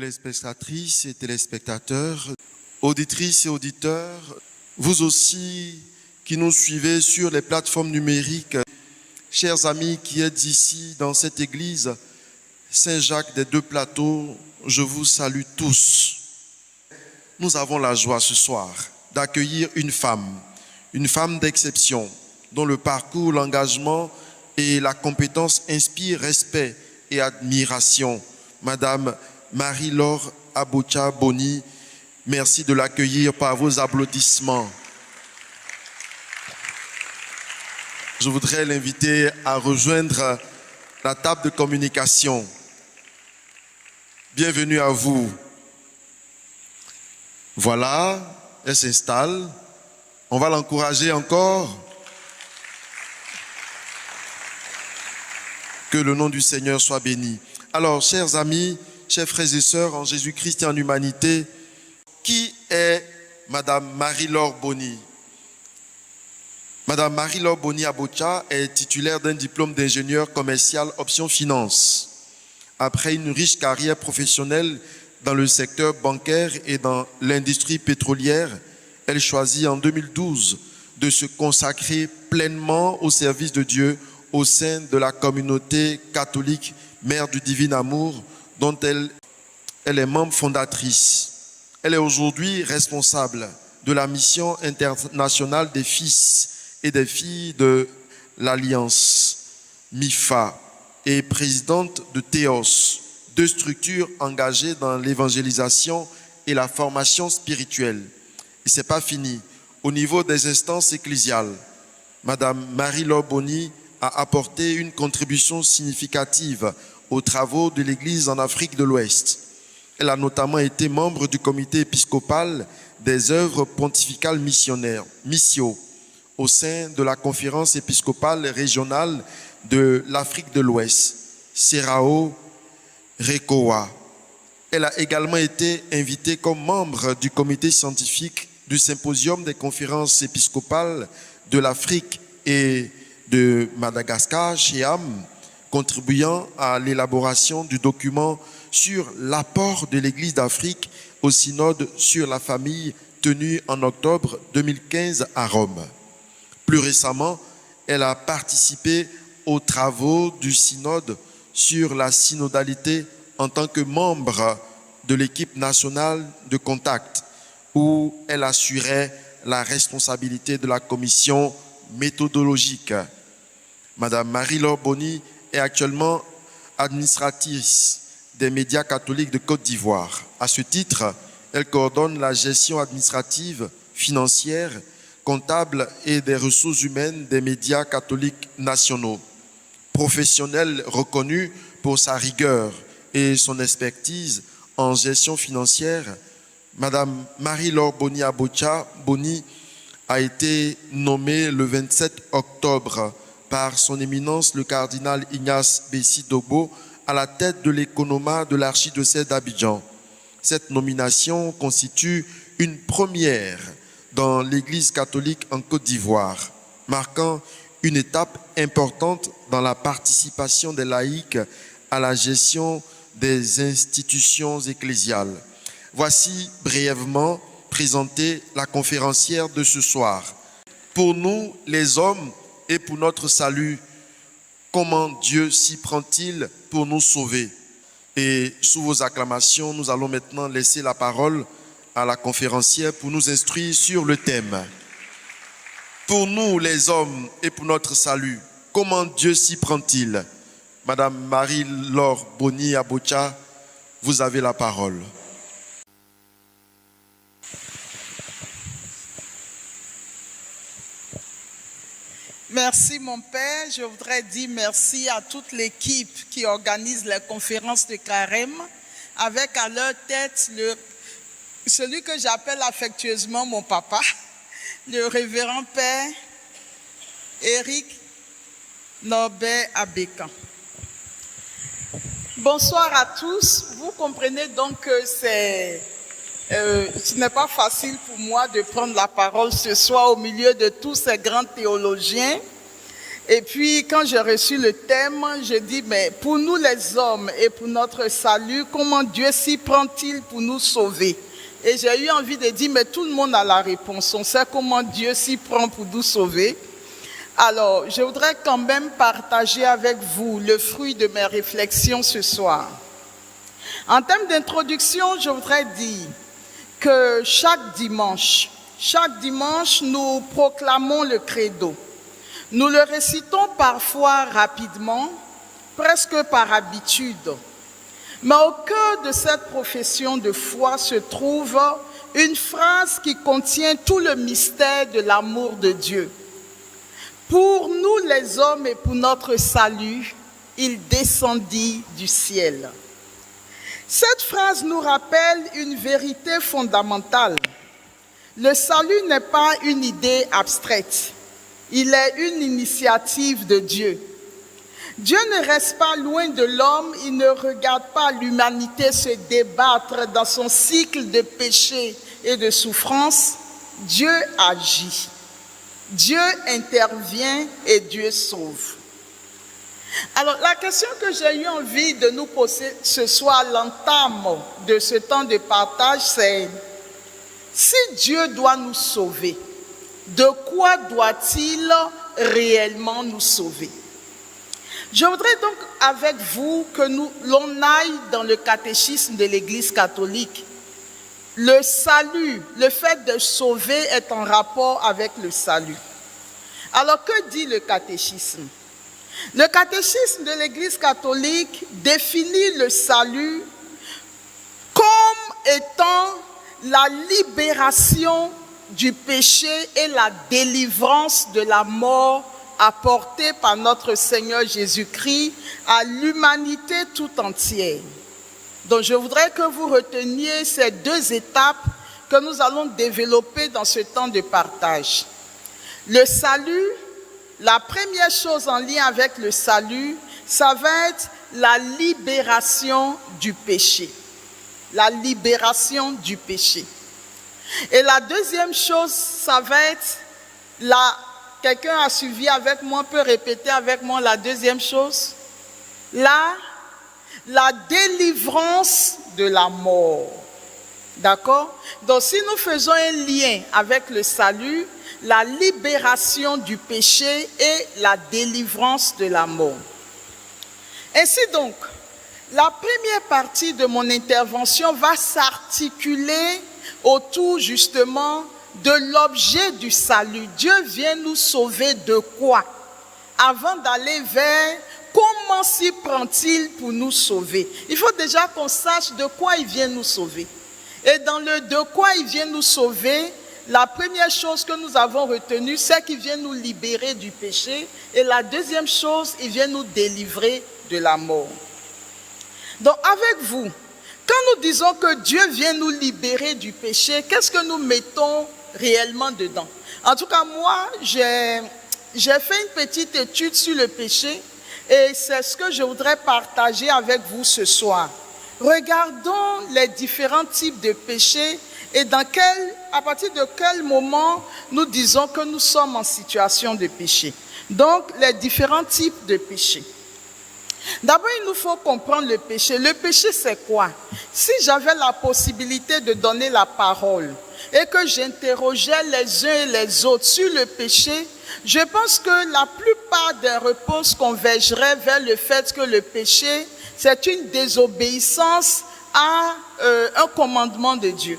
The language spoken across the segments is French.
téléspectatrices et téléspectateurs, auditrices et auditeurs, vous aussi qui nous suivez sur les plateformes numériques, chers amis qui êtes ici dans cette église Saint-Jacques des Deux Plateaux, je vous salue tous. Nous avons la joie ce soir d'accueillir une femme d'exception, dont le parcours, l'engagement et la compétence inspirent respect et admiration. Madame Marie-Laure Abocha Boni, merci de l'accueillir par vos applaudissements. Je voudrais l'inviter à rejoindre la table de communication. Bienvenue à vous. Voilà, elle s'installe. On va l'encourager encore. Que le nom du Seigneur soit béni. Alors, chers amis, chers frères et sœurs en Jésus-Christ et en humanité, qui est Madame Marie-Laure Boni? Madame Marie-Laure Boni Abocha est titulaire d'un diplôme d'ingénieur commercial option finance. Après une riche carrière professionnelle dans le secteur bancaire et dans l'industrie pétrolière, elle choisit en 2012 de se consacrer pleinement au service de Dieu au sein de la communauté catholique Mère du Divin Amour, dont elle est membre fondatrice. Elle est aujourd'hui responsable de la mission internationale des fils et des filles de l'Alliance MIFA et présidente de Théos, deux structures engagées dans l'évangélisation et la formation spirituelle. Et ce n'est pas fini. Au niveau des instances ecclésiales, Madame Marie-Laure Boni a apporté une contribution significative aux travaux de l'Église en Afrique de l'Ouest. Elle a notamment été membre du comité épiscopal des œuvres pontificales missionnaires, MISSIO, au sein de la conférence épiscopale régionale de l'Afrique de l'Ouest, Serao Rekowa. Elle a également été invitée comme membre du comité scientifique du symposium des conférences épiscopales de l'Afrique et de Madagascar, CHEAM, contribuant à l'élaboration du document sur l'apport de l'Église d'Afrique au synode sur la famille tenu en octobre 2015 à Rome. Plus récemment, elle a participé aux travaux du synode sur la synodalité en tant que membre de l'équipe nationale de contact, où elle assurait la responsabilité de la commission méthodologique. Madame Marie-Laure Boni est actuellement administratrice des médias catholiques de Côte d'Ivoire. À ce titre, elle coordonne la gestion administrative, financière, comptable et des ressources humaines des médias catholiques nationaux. Professionnelle reconnue pour sa rigueur et son expertise en gestion financière, Madame Marie-Laure Boni Abocha Boni a été nommée le 27 octobre par son éminence le cardinal Ignace Bessi Dogbo à la tête de l'économat de l'archidiocèse d'Abidjan. Cette nomination constitue une première dans l'Église catholique en Côte d'Ivoire, marquant une étape importante dans la participation des laïcs à la gestion des institutions ecclésiales. Voici brièvement présentée la conférencière de ce soir. Pour nous, les hommes, et pour notre salut, comment Dieu s'y prend-il pour nous sauver? Et sous vos acclamations, nous allons maintenant laisser la parole à la conférencière pour nous instruire sur le thème. Pour nous, les hommes, et pour notre salut, comment Dieu s'y prend-il? Madame Marie-Laure Boni Abocha, vous avez la parole. Merci mon Père. Je voudrais dire merci à toute l'équipe qui organise les conférences de Carême, avec à leur tête celui que j'appelle affectueusement mon papa, le révérend Père Éric Norbert Abékan. Bonsoir à tous. Vous comprenez donc que ce n'est pas facile pour moi de prendre la parole ce soir au milieu de tous ces grands théologiens Et puis, quand j'ai reçu le thème, je dis, mais pour nous les hommes et pour notre salut, comment Dieu s'y prend-il pour nous sauver? Et j'ai eu envie de dire, mais tout le monde a la réponse. On sait comment Dieu s'y prend pour nous sauver. Alors, je voudrais quand même partager avec vous le fruit de mes réflexions ce soir. En termes d'introduction, je voudrais dire que chaque dimanche, nous proclamons le credo. Nous le récitons parfois rapidement, presque par habitude. Mais au cœur de cette profession de foi se trouve une phrase qui contient tout le mystère de l'amour de Dieu. Pour nous les hommes et pour notre salut, il descendit du ciel. Cette phrase nous rappelle une vérité fondamentale. Le salut n'est pas une idée abstraite. Il est une initiative de Dieu. Dieu ne reste pas loin de l'homme, il ne regarde pas l'humanité se débattre dans son cycle de péché et de souffrance. Dieu agit. Dieu intervient et Dieu sauve. Alors, la question que j'ai eu envie de nous poser ce soir, l'entame de ce temps de partage, c'est: si Dieu doit nous sauver, de quoi doit-il réellement nous sauver? Je voudrais donc avec vous que l'on aille dans le catéchisme de l'Église catholique. Le salut, le fait de sauver est en rapport avec le salut. Alors que dit le catéchisme? Le catéchisme de l'Église catholique définit le salut comme étant la libération du péché et la délivrance de la mort apportée par notre Seigneur Jésus-Christ à l'humanité tout entière. Donc je voudrais que vous reteniez ces deux étapes que nous allons développer dans ce temps de partage. Le salut, la première chose en lien avec le salut, ça va être la libération du péché. La libération du péché. Et la deuxième chose, ça va être quelqu'un a suivi avec moi, peut répéter avec moi la deuxième chose? La délivrance de la mort. D'accord? Donc si nous faisons un lien avec le salut, la libération du péché et la délivrance de la mort. Ainsi donc, la première partie de mon intervention va s'articuler autour justement de l'objet du salut. Dieu vient nous sauver de quoi? Avant d'aller vers comment s'y prend-il pour nous sauver? Il faut déjà qu'on sache de quoi il vient nous sauver. Et dans le de quoi il vient nous sauver, la première chose que nous avons retenue, c'est qu'il vient nous libérer du péché. Et la deuxième chose, il vient nous délivrer de la mort. Donc avec vous, quand nous disons que Dieu vient nous libérer du péché, qu'est-ce que nous mettons réellement dedans? En tout cas, moi, j'ai fait une petite étude sur le péché et c'est ce que je voudrais partager avec vous ce soir. Regardons les différents types de péchés et à partir de quel moment nous disons que nous sommes en situation de péché. Donc, les différents types de péchés. D'abord, il nous faut comprendre le péché. Le péché, c'est quoi? Si j'avais la possibilité de donner la parole et que j'interrogeais les uns et les autres sur le péché, je pense que la plupart des réponses convergeraient vers le fait que le péché, c'est une désobéissance à un commandement de Dieu.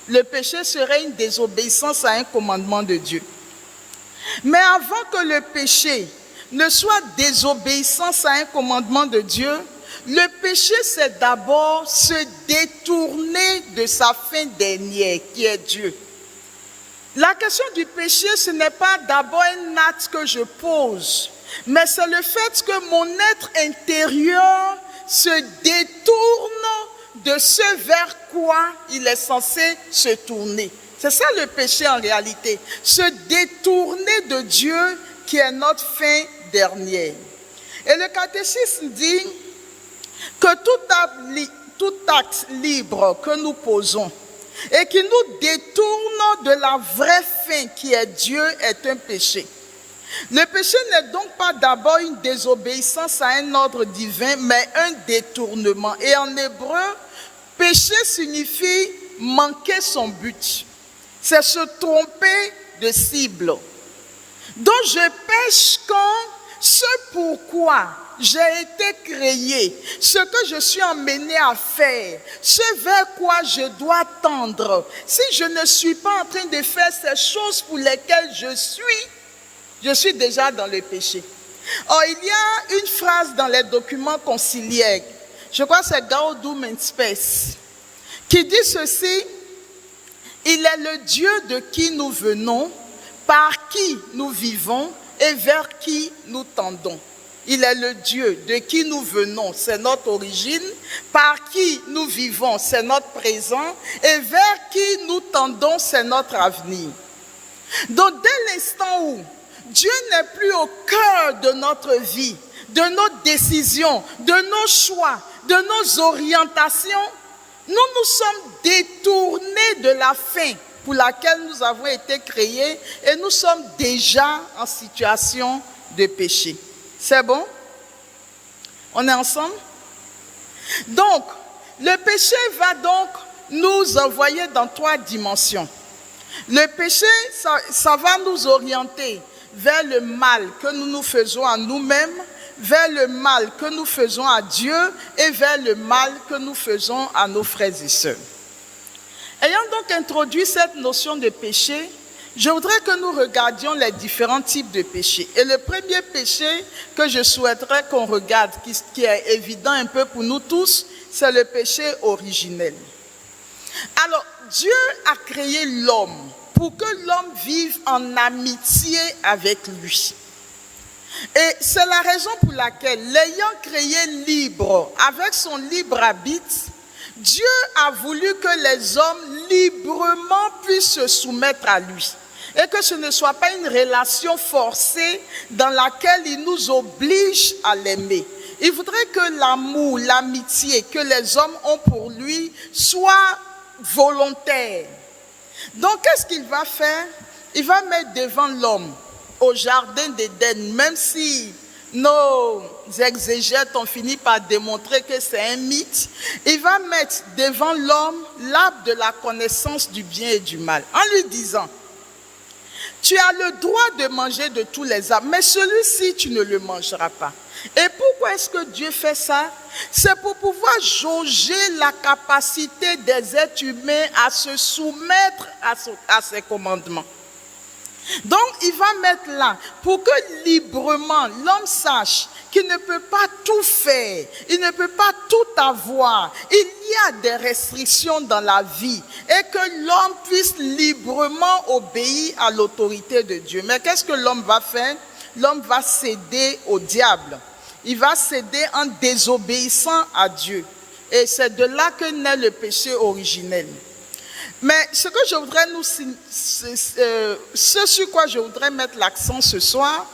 Le péché serait une désobéissance à un commandement de Dieu. Mais avant que le péché ne soit désobéissance à un commandement de Dieu, le péché, c'est d'abord se détourner de sa fin dernière, qui est Dieu. La question du péché, ce n'est pas d'abord un acte que je pose, mais c'est le fait que mon être intérieur se détourne de ce vers quoi il est censé se tourner. C'est ça le péché en réalité, se détourner de Dieu qui est notre fin dernière. Et le catéchisme dit que tout acte libre que nous posons et qui nous détourne de la vraie fin qui est Dieu est un péché. Le péché n'est donc pas d'abord une désobéissance à un ordre divin, mais un détournement. Et en hébreu, péché signifie manquer son but. C'est se tromper de cible. Donc je pêche quand ce pourquoi j'ai été créé, ce que je suis emmené à faire, ce vers quoi je dois tendre. Si je ne suis pas en train de faire ces choses pour lesquelles je suis déjà dans le péché. Or, il y a une phrase dans les documents conciliaires, je crois que c'est Gaudium et Spes, qui dit ceci: il est le Dieu de qui nous venons, par qui nous vivons et vers qui nous tendons. Il est le Dieu de qui nous venons, c'est notre origine, par qui nous vivons, c'est notre présent, et vers qui nous tendons, c'est notre avenir. Donc, dès l'instant où Dieu n'est plus au cœur de notre vie, de nos décisions, de nos choix, de nos orientations, nous nous sommes détournés de la fin pour laquelle nous avons été créés et nous sommes déjà en situation de péché. C'est bon? On est ensemble? Donc, le péché va donc nous envoyer dans 3 dimensions. Le péché, ça va nous orienter vers le mal que nous nous faisons à nous-mêmes, vers le mal que nous faisons à Dieu et vers le mal que nous faisons à nos frères et sœurs. Ayant donc introduit cette notion de péché, je voudrais que nous regardions les différents types de péchés. Et le premier péché que je souhaiterais qu'on regarde, qui est évident un peu pour nous tous, c'est le péché originel. Alors, Dieu a créé l'homme pour que l'homme vive en amitié avec lui. Et c'est la raison pour laquelle, l'ayant créé libre, avec son libre arbitre, Dieu a voulu que les hommes librement puissent se soumettre à lui. Et que ce ne soit pas une relation forcée dans laquelle il nous oblige à l'aimer. Il voudrait que l'amour, l'amitié que les hommes ont pour lui soit volontaire. Donc, qu'est-ce qu'il va faire? Il va mettre devant l'homme, au jardin d'Éden, même si nos exégètes ont fini par démontrer que c'est un mythe, il va mettre devant l'homme l'arbre de la connaissance du bien et du mal, en lui disant: tu as le droit de manger de tous les arbres, mais celui-ci, tu ne le mangeras pas. Et pourquoi est-ce que Dieu fait ça? C'est pour pouvoir jauger la capacité des êtres humains à se soumettre à ses commandements. Donc, il va mettre là pour que librement l'homme sache qu'il ne peut pas tout faire, il ne peut pas tout avoir. Il y a des restrictions dans la vie et que l'homme puisse librement obéir à l'autorité de Dieu. Mais qu'est-ce que l'homme va faire? L'homme va céder au diable. Il va céder en désobéissant à Dieu. Et c'est de là que naît le péché originel. Mais ce que je voudrais ce sur quoi je voudrais mettre l'accent ce soir,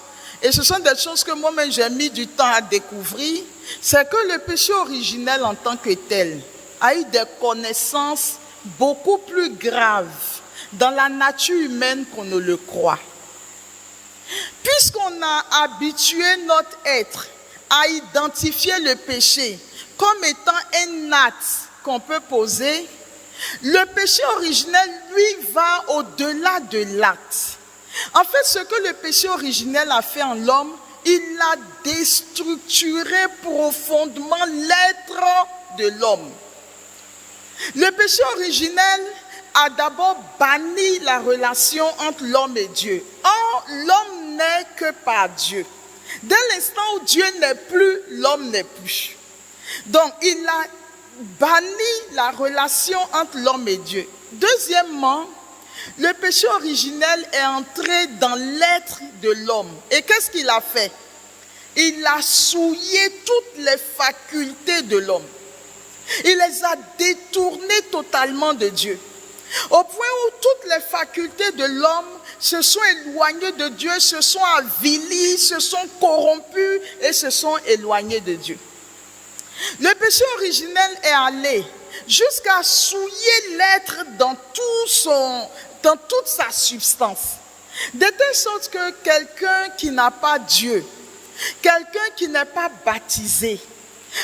et ce sont des choses que moi-même j'ai mis du temps à découvrir, c'est que le péché originel en tant que tel a eu des connaissances beaucoup plus graves dans la nature humaine qu'on ne le croit. Puisqu'on a habitué notre être à identifier le péché comme étant un acte qu'on peut poser, le péché originel, lui, va au-delà de l'acte. En fait, ce que le péché originel a fait en l'homme, il a déstructuré profondément l'être de l'homme. Le péché originel a d'abord banni la relation entre l'homme et Dieu. Or, l'homme n'est que par Dieu. Dès l'instant où Dieu n'est plus, l'homme n'est plus. Donc, il a banni la relation entre l'homme et Dieu. Deuxièmement, le péché originel est entré dans l'être de l'homme. Et qu'est-ce qu'il a fait? Il a souillé toutes les facultés de l'homme. Il les a détournées totalement de Dieu. Au point où toutes les facultés de l'homme se sont éloignées de Dieu, se sont avilies, se sont corrompues et se sont éloignées de Dieu. Le péché originel est allé jusqu'à souiller l'être dans toute sa substance. De telle sorte que quelqu'un qui n'a pas Dieu, quelqu'un qui n'est pas baptisé,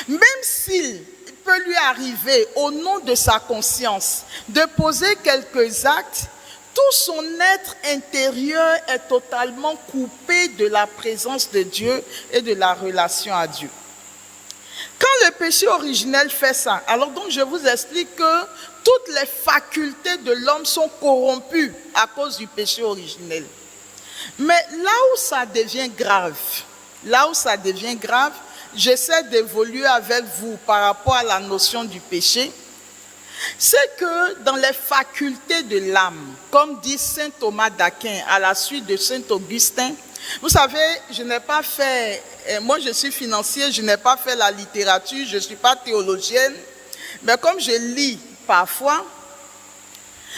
même s'il peut lui arriver au nom de sa conscience de poser quelques actes, tout son être intérieur est totalement coupé de la présence de Dieu et de la relation à Dieu. Quand le péché originel fait ça, alors donc je vous explique que toutes les facultés de l'homme sont corrompues à cause du péché originel. Mais là où ça devient grave, j'essaie d'évoluer avec vous par rapport à la notion du péché, c'est que dans les facultés de l'âme, comme dit saint Thomas d'Aquin à la suite de saint Augustin, vous savez, moi je suis financier, je n'ai pas fait la littérature, je ne suis pas théologienne, mais comme je lis parfois,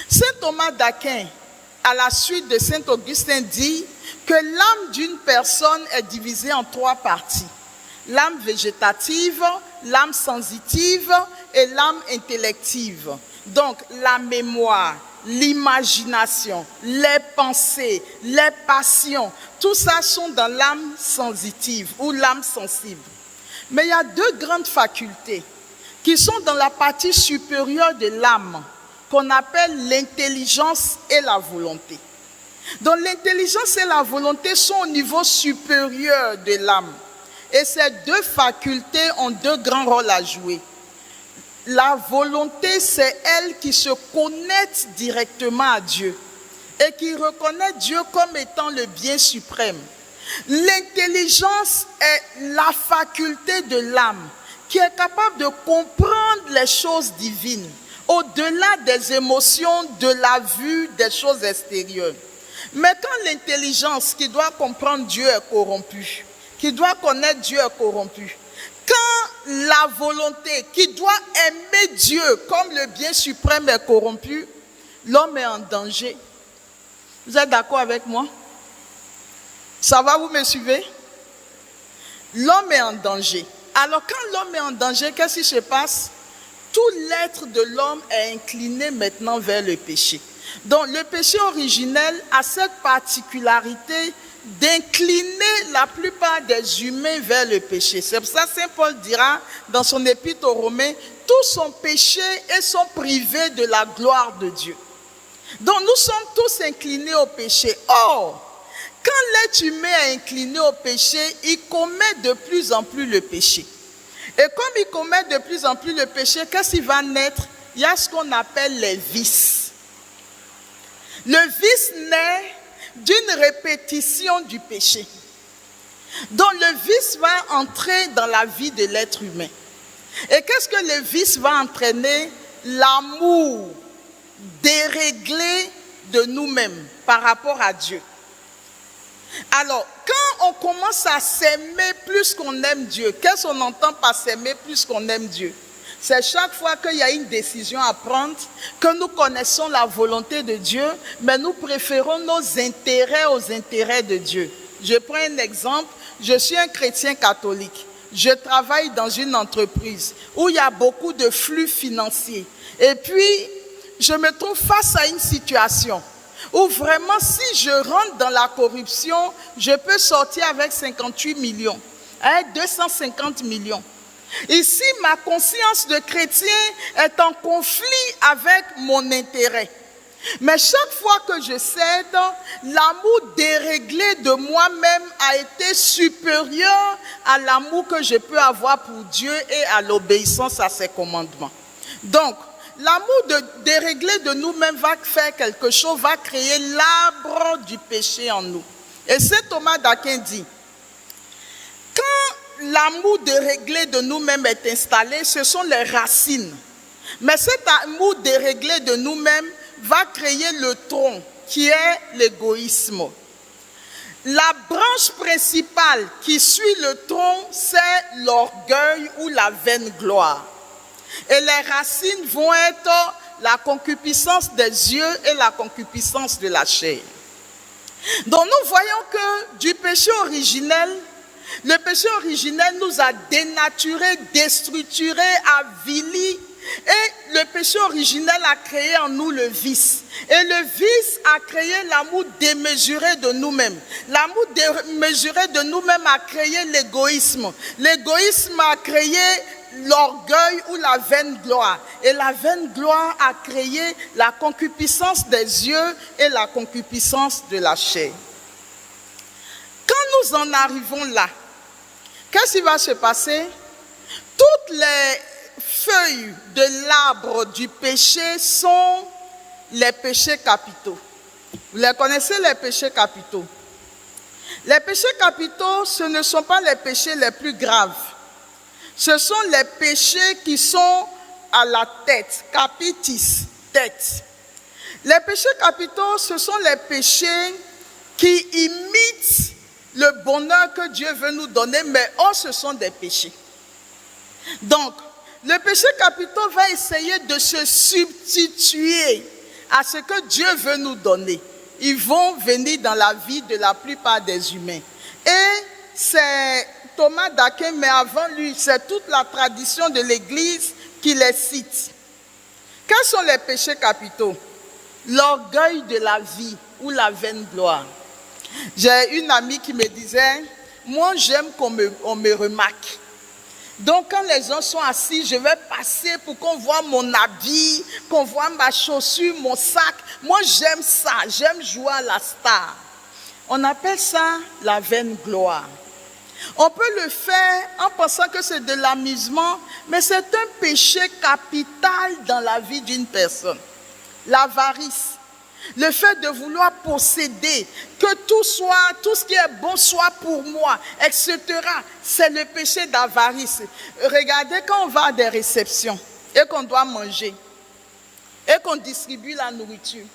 saint Thomas d'Aquin, à la suite de saint Augustin, dit que l'âme d'une personne est divisée en 3 parties. L'âme végétative, l'âme sensitive et l'âme intellective. Donc la mémoire, l'imagination, les pensées, les passions, tout ça sont dans l'âme sensitive ou l'âme sensible. Mais il y a 2 grandes facultés qui sont dans la partie supérieure de l'âme, qu'on appelle l'intelligence et la volonté. Donc l'intelligence et la volonté sont au niveau supérieur de l'âme. Et ces 2 facultés ont 2 grands rôles à jouer. La volonté, c'est elle qui se connecte directement à Dieu et qui reconnaît Dieu comme étant le bien suprême. L'intelligence est la faculté de l'âme qui est capable de comprendre les choses divines au-delà des émotions, de la vue, des choses extérieures. Mais quand l'intelligence qui doit comprendre Dieu est corrompue, qui doit connaître Dieu est corrompue, quand la volonté qui doit aimer Dieu comme le bien suprême est corrompue, l'homme est en danger. Vous êtes d'accord avec moi? Ça va, vous me suivez? L'homme est en danger. Alors quand l'homme est en danger, qu'est-ce qui se passe? Tout l'être de l'homme est incliné maintenant vers le péché. Donc le péché originel a cette particularité d'incliner la plupart des humains vers le péché. C'est pour ça que saint Paul dira dans son épître aux Romains, tous sont péchés et sont privés de la gloire de Dieu. Donc nous sommes tous inclinés au péché. Or, quand l'être humain est incliné au péché, il commet de plus en plus le péché. Et comme il commet de plus en plus le péché, qu'est-ce qui va naître? Il y a ce qu'on appelle les vices. Le vice naît d'une répétition du péché. Donc le vice va entrer dans la vie de l'être humain. Et qu'est-ce que le vice va entraîner? L'amour déréglé de nous-mêmes par rapport à Dieu. Alors, quand on commence à s'aimer plus qu'on aime Dieu, qu'est-ce qu'on entend par s'aimer plus qu'on aime Dieu? C'est chaque fois qu'il y a une décision à prendre, que nous connaissons la volonté de Dieu, mais nous préférons nos intérêts aux intérêts de Dieu. Je prends un exemple, je suis un chrétien catholique. Je travaille dans une entreprise où il y a beaucoup de flux financiers. Et puis, je me trouve face à une situation où vraiment, si je rentre dans la corruption, je peux sortir avec 58 millions, 250 millions. Ici, ma conscience de chrétien est en conflit avec mon intérêt. Mais chaque fois que je cède, l'amour déréglé de moi-même a été supérieur à l'amour que je peux avoir pour Dieu et à l'obéissance à ses commandements. Donc, l'amour déréglé de nous-mêmes va faire quelque chose, va créer l'arbre du péché en nous. Et saint Thomas d'Aquin dit, quand l'amour déréglé de nous-mêmes est installé, ce sont les racines. Mais cet amour déréglé de nous-mêmes va créer le tronc qui est l'égoïsme. La branche principale qui suit le tronc, c'est l'orgueil ou la vaine gloire. Et les racines vont être la concupiscence des yeux et la concupiscence de la chair. Donc nous voyons que du péché originel, le péché originel nous a dénaturés, déstructurés, avilis. Et le péché originel a créé en nous le vice. Et le vice a créé l'amour démesuré de nous-mêmes. L'amour démesuré de nous-mêmes a créé l'égoïsme. L'égoïsme a créé l'orgueil ou la vaine gloire. Et la vaine gloire a créé la concupiscence des yeux et la concupiscence de la chair. Quand nous en arrivons là, qu'est-ce qui va se passer? Toutes les feuilles de l'arbre du péché sont les péchés capitaux. Vous les connaissez, les péchés capitaux? Les péchés capitaux, ce ne sont pas les péchés les plus graves. Ce sont les péchés qui sont à la tête, capitis, tête. Les péchés capitaux, ce sont les péchés qui imitent le bonheur que Dieu veut nous donner, mais ce sont des péchés. Donc, le péché capitaux va essayer de se substituer à ce que Dieu veut nous donner. Ils vont venir dans la vie de la plupart des humains. Et c'est Thomas d'Aquin, mais avant lui, c'est toute la tradition de l'Église qui les cite. Quels sont les péchés capitaux? L'orgueil de la vie ou la vaine gloire. J'ai une amie qui me disait, moi j'aime qu'on me remarque. Donc quand les gens sont assis, je vais passer pour qu'on voit mon habit, qu'on voit ma chaussure, mon sac. Moi j'aime ça, j'aime jouer à la star. On appelle ça la vaine gloire. On peut le faire en pensant que c'est de l'amusement, mais c'est un péché capital dans la vie d'une personne. L'avarice. Le fait de vouloir posséder, que tout ce qui est bon soit pour moi, etc. C'est le péché d'avarice. Regardez quand on va à des réceptions et qu'on doit manger et qu'on distribue la nourriture.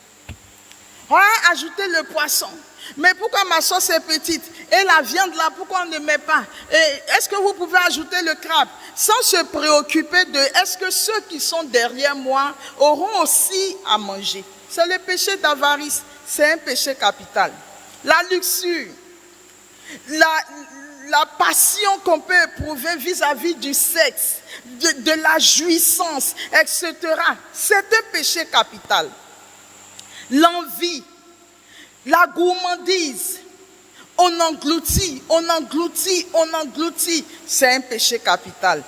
On va ajouter le poisson. Mais pourquoi ma sauce est petite? Et la viande là, pourquoi on ne met pas? Est-ce que vous pouvez ajouter le crabe? Sans se préoccuper de est-ce que ceux qui sont derrière moi auront aussi à manger? C'est le péché d'avarice, c'est un péché capital. La luxure, la passion qu'on peut éprouver vis-à-vis du sexe, de la jouissance, etc. C'est un péché capital. L'envie, la gourmandise, on engloutit, c'est un péché capital.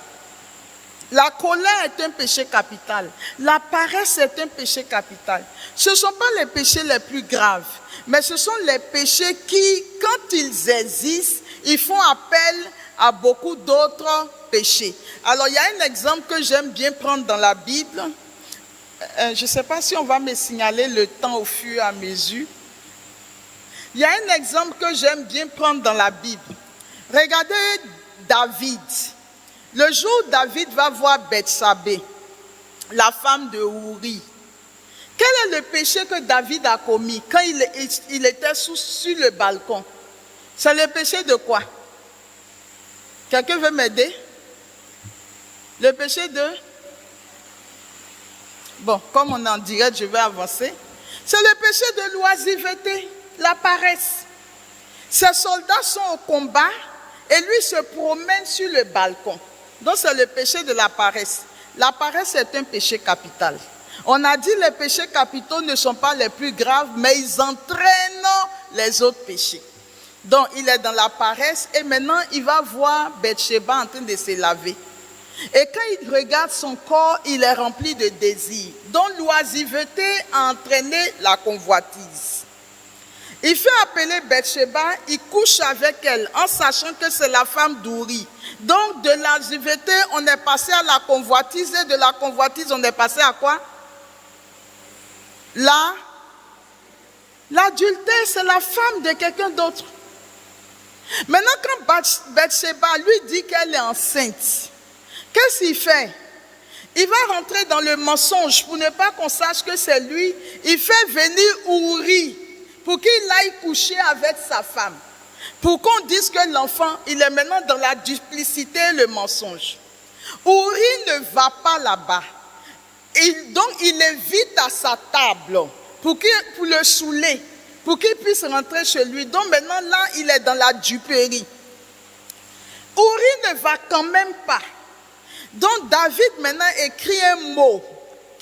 La colère est un péché capital. La paresse est un péché capital. Ce ne sont pas les péchés les plus graves, mais ce sont les péchés qui, quand ils existent, ils font appel à beaucoup d'autres péchés. Alors, il y a un exemple que j'aime bien prendre dans la Bible. Je ne sais pas si on va me signaler le temps au fur et à mesure. Il y a un exemple que j'aime bien prendre dans la Bible. Regardez David. Le jour où David va voir Bethsabée, la femme de Uri, quel est le péché que David a commis quand il était sur le balcon? C'est le péché de quoi? Quelqu'un veut m'aider? Le péché de... Bon, comme on est en direct, je vais avancer. C'est le péché de l'oisiveté, la paresse. Ses soldats sont au combat et lui se promène sur le balcon. Donc c'est le péché de la paresse. La paresse est un péché capital. On a dit que les péchés capitaux ne sont pas les plus graves, mais ils entraînent les autres péchés. Donc il est dans la paresse et maintenant il va voir Bathsheba en train de se laver. Et quand il regarde son corps, il est rempli de désirs. Donc l'oisiveté a entraîné la convoitise. Il fait appeler Bathsheba, il couche avec elle en sachant que c'est la femme d'Uri. Donc de l'oisiveté, on est passé à la convoitise et de la convoitise, on est passé à quoi? L'adultère, c'est la femme de quelqu'un d'autre. Maintenant, quand Bathsheba lui dit qu'elle est enceinte, qu'est-ce qu'il fait? Il va rentrer dans le mensonge pour ne pas qu'on sache que c'est lui. Il fait venir Uri pour qu'il aille coucher avec sa femme. Pour qu'on dise que l'enfant, il est maintenant dans la duplicité et le mensonge. Uri ne va pas là-bas. Donc il l'invite à sa table pour le saouler, pour qu'il puisse rentrer chez lui. Donc maintenant là, il est dans la duperie. Uri ne va quand même pas. Donc David maintenant écrit un mot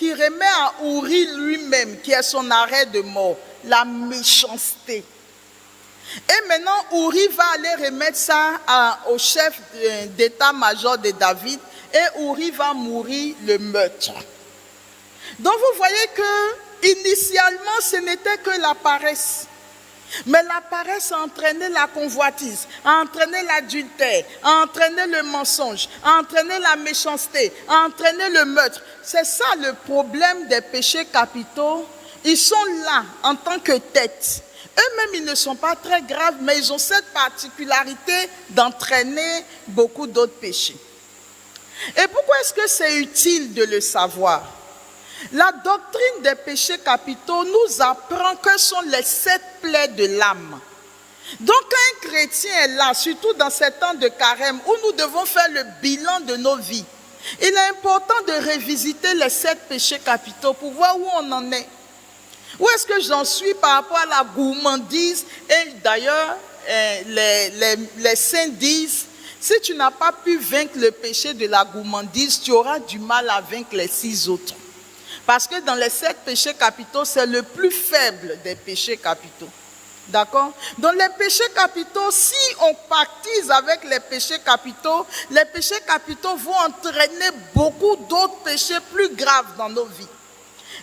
qui remet à Uri lui-même, qui est son arrêt de mort, la méchanceté. Et maintenant, Uri va aller remettre ça au chef d'état-major de David et Uri va mourir le meurtre. Donc vous voyez que initialement, ce n'était que la paresse. Mais la paresse a entraîné la convoitise, a entraîné l'adultère, a entraîné le mensonge, a entraîné la méchanceté, a entraîné le meurtre. C'est ça le problème des péchés capitaux. Ils sont là en tant que tête. Eux-mêmes, ils ne sont pas très graves, mais ils ont cette particularité d'entraîner beaucoup d'autres péchés. Et pourquoi est-ce que c'est utile de le savoir? La doctrine des péchés capitaux nous apprend que sont les 7 plaies de l'âme. Donc un chrétien est là, surtout dans ces temps de carême où nous devons faire le bilan de nos vies. Il est important de revisiter les 7 péchés capitaux pour voir où on en est. Où est-ce que j'en suis par rapport à la gourmandise? Et d'ailleurs, les saints disent, si tu n'as pas pu vaincre le péché de la gourmandise, tu auras du mal à vaincre les 6 autres. Parce que dans les 7 péchés capitaux, c'est le plus faible des péchés capitaux. D'accord? Dans les péchés capitaux, si on pactise avec les péchés capitaux vont entraîner beaucoup d'autres péchés plus graves dans nos vies.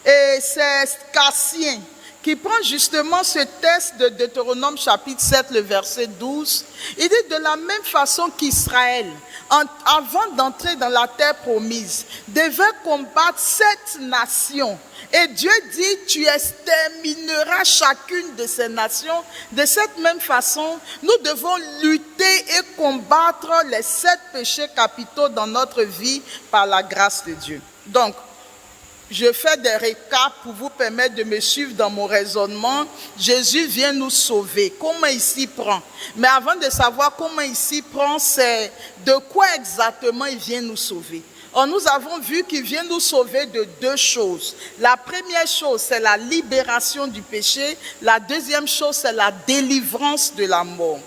Et c'est Cassien qui prend justement ce texte de Deutéronome chapitre 7, le verset 12. Il dit de la même façon qu'Israël, avant d'entrer dans la terre promise, devait combattre 7 nations. Et Dieu dit, tu extermineras chacune de ces nations. De cette même façon, nous devons lutter et combattre les 7 péchés capitaux dans notre vie par la grâce de Dieu. Donc, je fais des récaps pour vous permettre de me suivre dans mon raisonnement. Jésus vient nous sauver. Comment il s'y prend? Mais avant de savoir comment il s'y prend, c'est de quoi exactement il vient nous sauver. Or, nous avons vu qu'il vient nous sauver de 2 choses. La première chose, c'est la libération du péché. La deuxième chose, c'est la délivrance de la mort.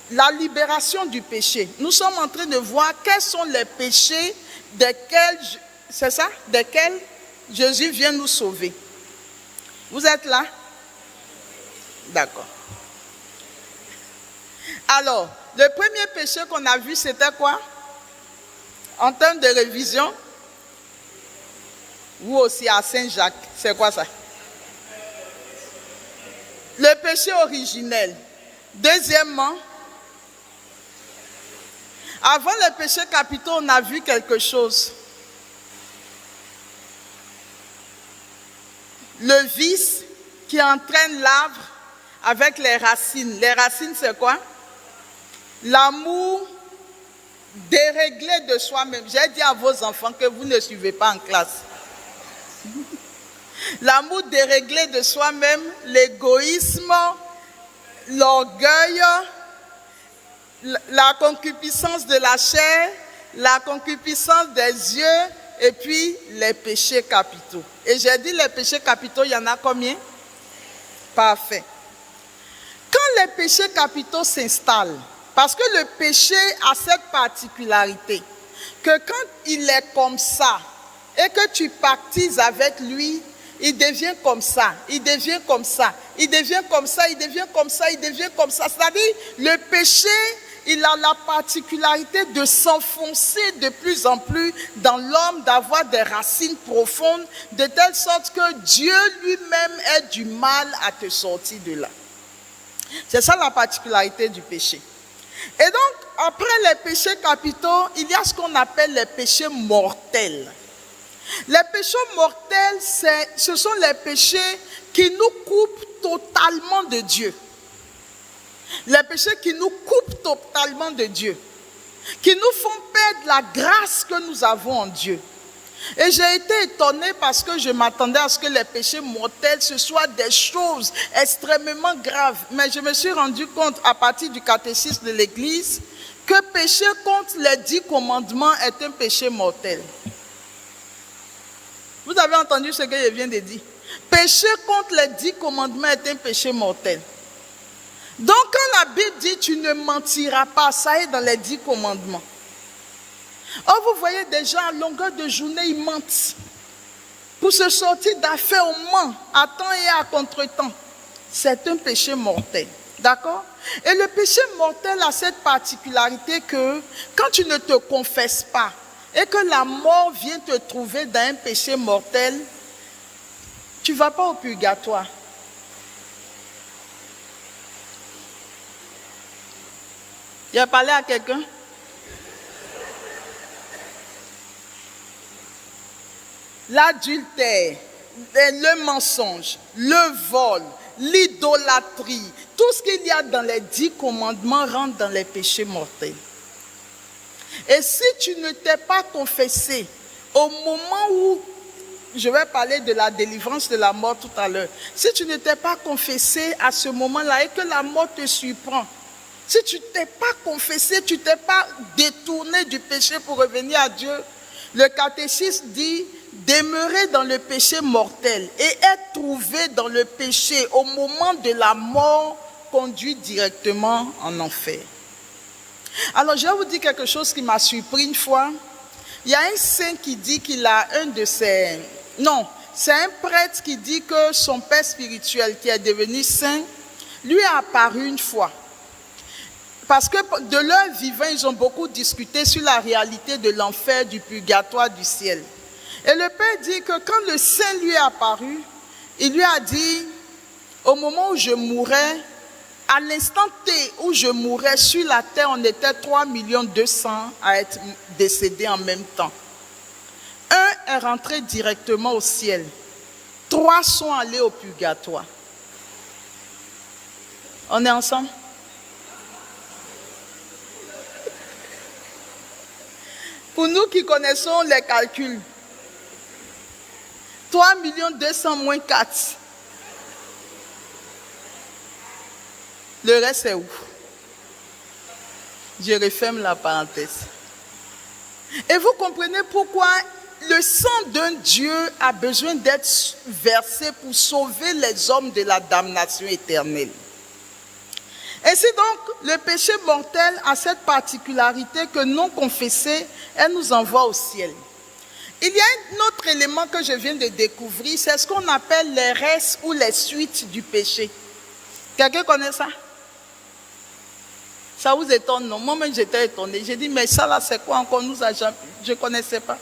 La libération du péché. Nous sommes en train de voir quels sont les péchés desquels, c'est ça? Desquels Jésus vient nous sauver. Vous êtes là? D'accord. Alors, le premier péché qu'on a vu, c'était quoi? En termes de révision, ou aussi à Saint-Jacques, c'est quoi ça? Le péché originel. Deuxièmement, avant les péchés capitaux, on a vu quelque chose. Le vice qui entraîne l'arbre avec les racines. Les racines, c'est quoi? L'amour déréglé de soi-même. J'ai dit à vos enfants que vous ne suivez pas en classe. L'amour déréglé de soi-même, l'égoïsme, l'orgueil, la concupiscence de la chair, la concupiscence des yeux, et puis les péchés capitaux. Et j'ai dit les péchés capitaux, il y en a combien? Parfait. Quand les péchés capitaux s'installent, parce que le péché a cette particularité, que quand il est comme ça, et que tu pactises avec lui, il devient comme ça, il devient comme ça, il devient comme ça, il devient comme ça, il devient comme ça. C'est-à-dire, le péché, il a la particularité de s'enfoncer de plus en plus dans l'homme, d'avoir des racines profondes, de telle sorte que Dieu lui-même ait du mal à te sortir de là. C'est ça la particularité du péché. Et donc, après les péchés capitaux, il y a ce qu'on appelle les péchés mortels. Les péchés mortels, ce sont les péchés qui nous coupent totalement de Dieu. Les péchés qui nous coupent totalement de Dieu, qui nous font perdre la grâce que nous avons en Dieu. Et j'ai été étonné parce que je m'attendais à ce que les péchés mortels, ce soient des choses extrêmement graves. Mais je me suis rendu compte à partir du catéchisme de l'Église que pécher contre les 10 commandements est un péché mortel. Vous avez entendu ce que je viens de dire? Pécher contre les 10 commandements est un péché mortel. Donc quand la Bible dit tu ne mentiras pas, ça est dans les 10 commandements. Or vous voyez des gens à longueur de journée, ils mentent. pour se sortir d'affairement à temps et à contre-temps, c'est un péché mortel. D'accord? Et le péché mortel a cette particularité que quand tu ne te confesses pas et que la mort vient te trouver dans un péché mortel, tu ne vas pas au purgatoire. Tu as parlé à quelqu'un? L'adultère, le mensonge, le vol, l'idolâtrie, tout ce qu'il y a dans les 10 commandements rentre dans les péchés mortels. Et si tu ne t'es pas confessé au moment où, je vais parler de la délivrance de la mort tout à l'heure, si tu ne t'es pas confessé à ce moment-là et que la mort te surprend, si tu ne t'es pas confessé, tu ne t'es pas détourné du péché pour revenir à Dieu, le catéchisme dit demeurer dans le péché mortel et être trouvé dans le péché au moment de la mort conduit directement en enfer. Alors je vais vous dire quelque chose qui m'a surpris une fois. Il y a un saint qui dit qu'il a un de ses... Non, c'est un prêtre qui dit que son père spirituel qui est devenu saint, lui est apparu une fois. Parce que de leur vivant, ils ont beaucoup discuté sur la réalité de l'enfer, du purgatoire, du ciel. Et le père dit que quand le saint lui est apparu, il lui a dit, au moment où je mourrais, à l'instant T où je mourrais sur la terre, on était 3 200 000 à être décédés en même temps. Un est rentré directement au ciel. 3 sont allés au purgatoire. On est ensemble? Pour nous qui connaissons les calculs, 3 200 000 moins 4. Le reste est où? Je referme la parenthèse. Et vous comprenez pourquoi le sang d'un Dieu a besoin d'être versé pour sauver les hommes de la damnation éternelle. Ainsi donc, le péché mortel a cette particularité que non confessé, elle nous envoie au ciel. Il y a un autre élément que je viens de découvrir, c'est ce qu'on appelle les restes ou les suites du péché. Quelqu'un connaît ça? Ça vous étonne, non? Moi-même, j'étais étonnée. J'ai dit, mais ça là, c'est quoi encore? Je ne connaissais pas.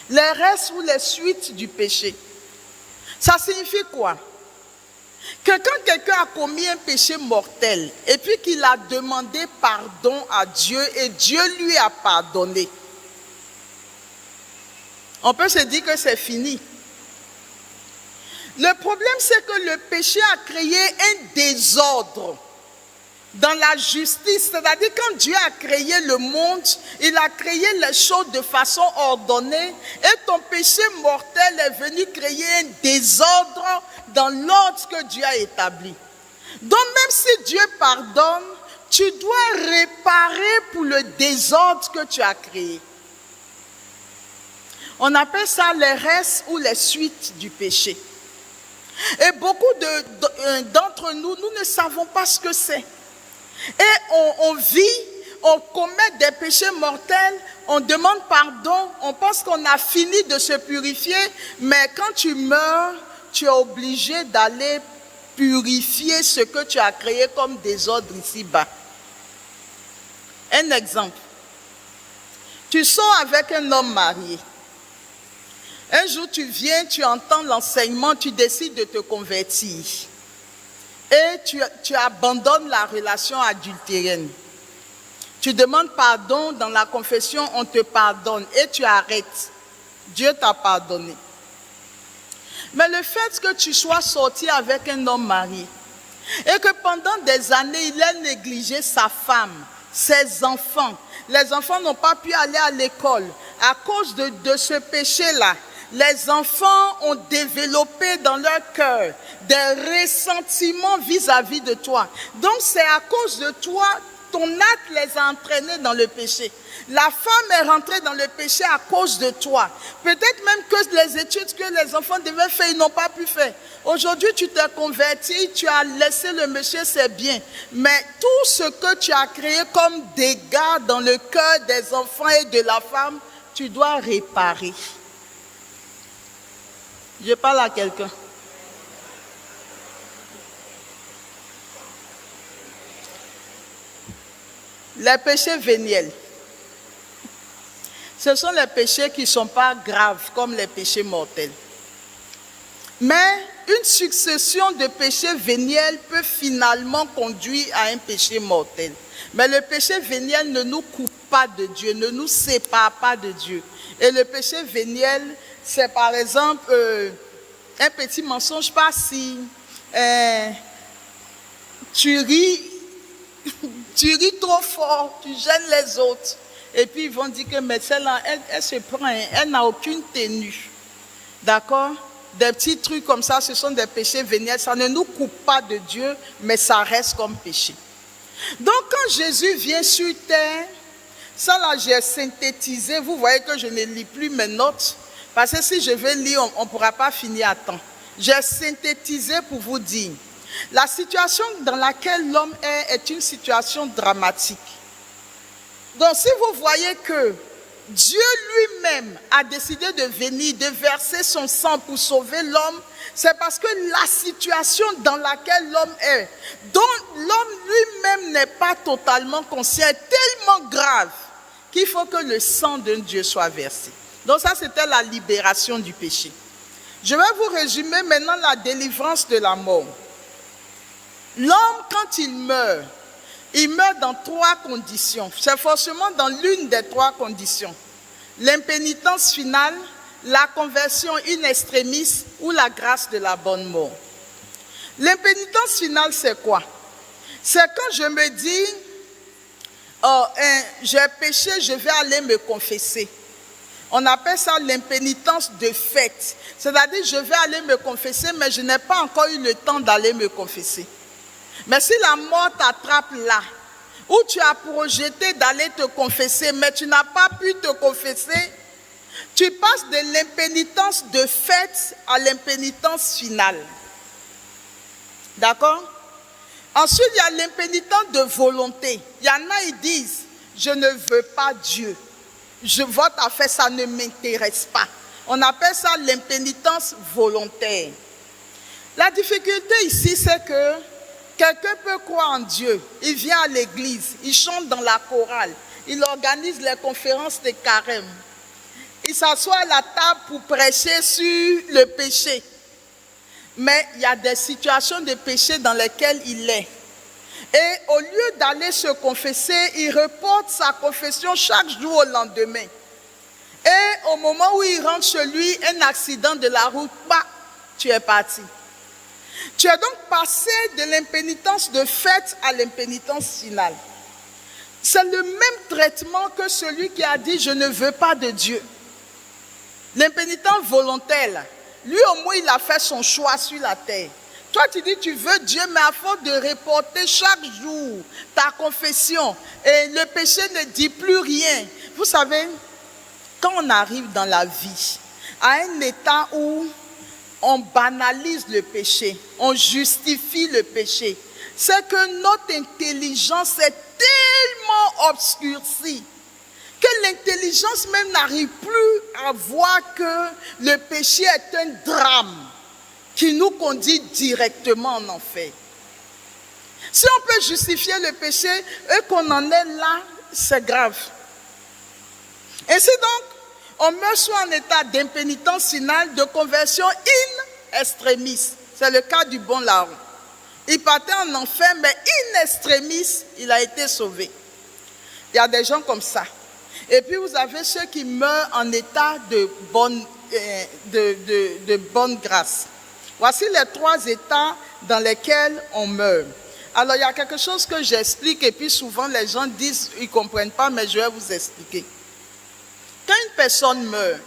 Les restes ou les suites du péché. Ça signifie quoi? Que quand quelqu'un a commis un péché mortel et puis qu'il a demandé pardon à Dieu et Dieu lui a pardonné, on peut se dire que c'est fini. Le problème, c'est que le péché a créé un désordre dans la justice. C'est-à-dire, quand Dieu a créé le monde, il a créé les choses de façon ordonnée et ton péché mortel est venu créer un désordre dans l'ordre que Dieu a établi. Donc, même si Dieu pardonne, tu dois réparer pour le désordre que tu as créé. On appelle ça les restes ou les suites du péché. Et beaucoup d'entre nous, nous ne savons pas ce que c'est. Et on vit, on commet des péchés mortels, on demande pardon, on pense qu'on a fini de se purifier, mais quand tu meurs, tu es obligé d'aller purifier ce que tu as créé comme désordre ici-bas. Un exemple. Tu sors avec un homme marié. Un jour, tu viens, tu entends l'enseignement, tu décides de te convertir. Et tu abandonnes la relation adultérienne. Tu demandes pardon dans la confession, on te pardonne et tu arrêtes. Dieu t'a pardonné. Mais le fait que tu sois sorti avec un homme marié et que pendant des années, il ait négligé sa femme, ses enfants, les enfants n'ont pas pu aller à l'école à cause de ce péché-là. Les enfants ont développé dans leur cœur des ressentiments vis-à-vis de toi. Donc c'est à cause de toi, ton acte les a entraînés dans le péché. La femme est rentrée dans le péché à cause de toi. Peut-être même que les études que les enfants devaient faire, ils n'ont pas pu faire. Aujourd'hui, tu t'es converti, tu as laissé le monsieur, c'est bien. Mais tout ce que tu as créé comme dégâts dans le cœur des enfants et de la femme, tu dois réparer. Je parle à quelqu'un. Les péchés véniels. Ce sont les péchés qui ne sont pas graves comme les péchés mortels. Mais une succession de péchés véniels peut finalement conduire à un péché mortel. Mais le péché véniel ne nous coupe pas de Dieu, ne nous sépare pas de Dieu. Et le péché véniel, c'est par exemple un petit mensonge, pas si tu ris trop fort, tu gênes les autres. Et puis ils vont dire que mais celle-là, elle se prend, elle n'a aucune tenue. D'accord? Des petits trucs comme ça, ce sont des péchés véniels. Ça ne nous coupe pas de Dieu, mais ça reste comme péché. Donc quand Jésus vient sur terre, ça là j'ai synthétisé. Vous voyez que je ne lis plus mes notes. Parce que si je vais lire, on ne pourra pas finir à temps. J'ai synthétisé pour vous dire. La situation dans laquelle l'homme est une situation dramatique. Donc si vous voyez que Dieu lui-même a décidé de venir, de verser son sang pour sauver l'homme, c'est parce que la situation dans laquelle l'homme est, dont l'homme lui-même n'est pas totalement conscient, est tellement grave qu'il faut que le sang d'un Dieu soit versé. Donc ça, c'était la libération du péché. Je vais vous résumer maintenant la délivrance de la mort. L'homme, quand il meurt dans 3 conditions. C'est forcément dans l'une des 3 conditions. L'impénitence finale, la conversion in extremis ou la grâce de la bonne mort. L'impénitence finale, c'est quoi? C'est quand je me dis, j'ai péché, je vais aller me confesser. On appelle ça l'impénitence de fait. C'est-à-dire, je vais aller me confesser, mais je n'ai pas encore eu le temps d'aller me confesser. Mais si la mort t'attrape là, où tu as projeté d'aller te confesser, mais tu n'as pas pu te confesser, tu passes de l'impénitence de fait à l'impénitence finale. D'accord? Ensuite, il y a l'impénitence de volonté. Il y en a, ils disent, je ne veux pas Dieu. Votre affaire, ça ne m'intéresse pas. On appelle ça l'impénitence volontaire. La difficulté ici, c'est que quelqu'un peut croire en Dieu, il vient à l'église, il chante dans la chorale, il organise les conférences de carême. Il s'assoit à la table pour prêcher sur le péché. Mais il y a des situations de péché dans lesquelles il est. Et au lieu d'aller se confesser, il reporte sa confession chaque jour au lendemain. Et au moment où il rentre chez lui, un accident de la route, tu es parti. Tu es donc passé de l'impénitence de fait à l'impénitence finale. C'est le même traitement que celui qui a dit « je ne veux pas de Dieu ». L'impénitent volontaire, lui au moins il a fait son choix sur la terre. Toi tu dis tu veux Dieu, mais à force de reporter chaque jour ta confession, et le péché ne dit plus rien. Vous savez, quand on arrive dans la vie à un état où on banalise le péché, on justifie le péché, c'est que notre intelligence est tellement obscurcie que l'intelligence même n'arrive plus à voir que le péché est un drame qui nous conduit directement en enfer. Si on peut justifier le péché et qu'on en est là, c'est grave. Ainsi donc, on meurt soit en état d'impénitence finale, de conversion in extremis. C'est le cas du bon larron. Il partait en enfer, mais in extremis, il a été sauvé. Il y a des gens comme ça. Et puis vous avez ceux qui meurent en état de bonne grâce. Voici les 3 états dans lesquels on meurt. Alors il y a quelque chose que j'explique et puis souvent les gens disent, ils ne comprennent pas, mais je vais vous expliquer. Quand une personne meurt,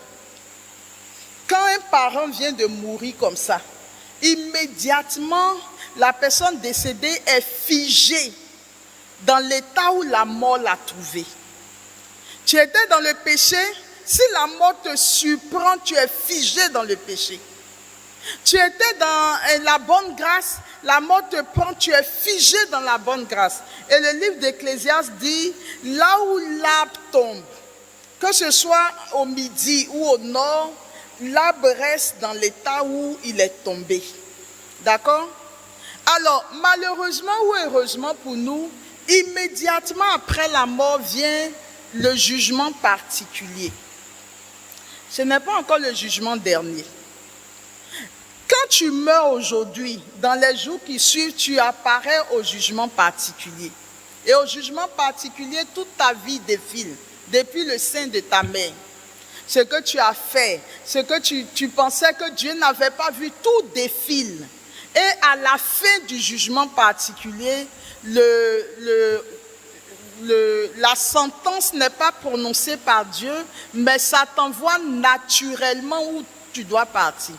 quand un parent vient de mourir comme ça, immédiatement la personne décédée est figée dans l'état où la mort l'a trouvée. Tu étais dans le péché, si la mort te surprend, tu es figé dans le péché. Tu étais dans la bonne grâce, la mort te prend, tu es figé dans la bonne grâce. Et le livre d'Ecclésiaste dit, là où l'arbre tombe, que ce soit au midi ou au nord, l'arbre reste dans l'état où il est tombé. D'accord? Alors, malheureusement ou heureusement pour nous, immédiatement après la mort vient le jugement particulier. Ce n'est pas encore le jugement dernier. Quand tu meurs aujourd'hui, dans les jours qui suivent, tu apparais au jugement particulier. Et au jugement particulier, toute ta vie défile, depuis le sein de ta mère. Ce que tu as fait, ce que tu pensais que Dieu n'avait pas vu, tout défile. Et à la fin du jugement particulier, la sentence n'est pas prononcée par Dieu, mais ça t'envoie naturellement où tu dois partir.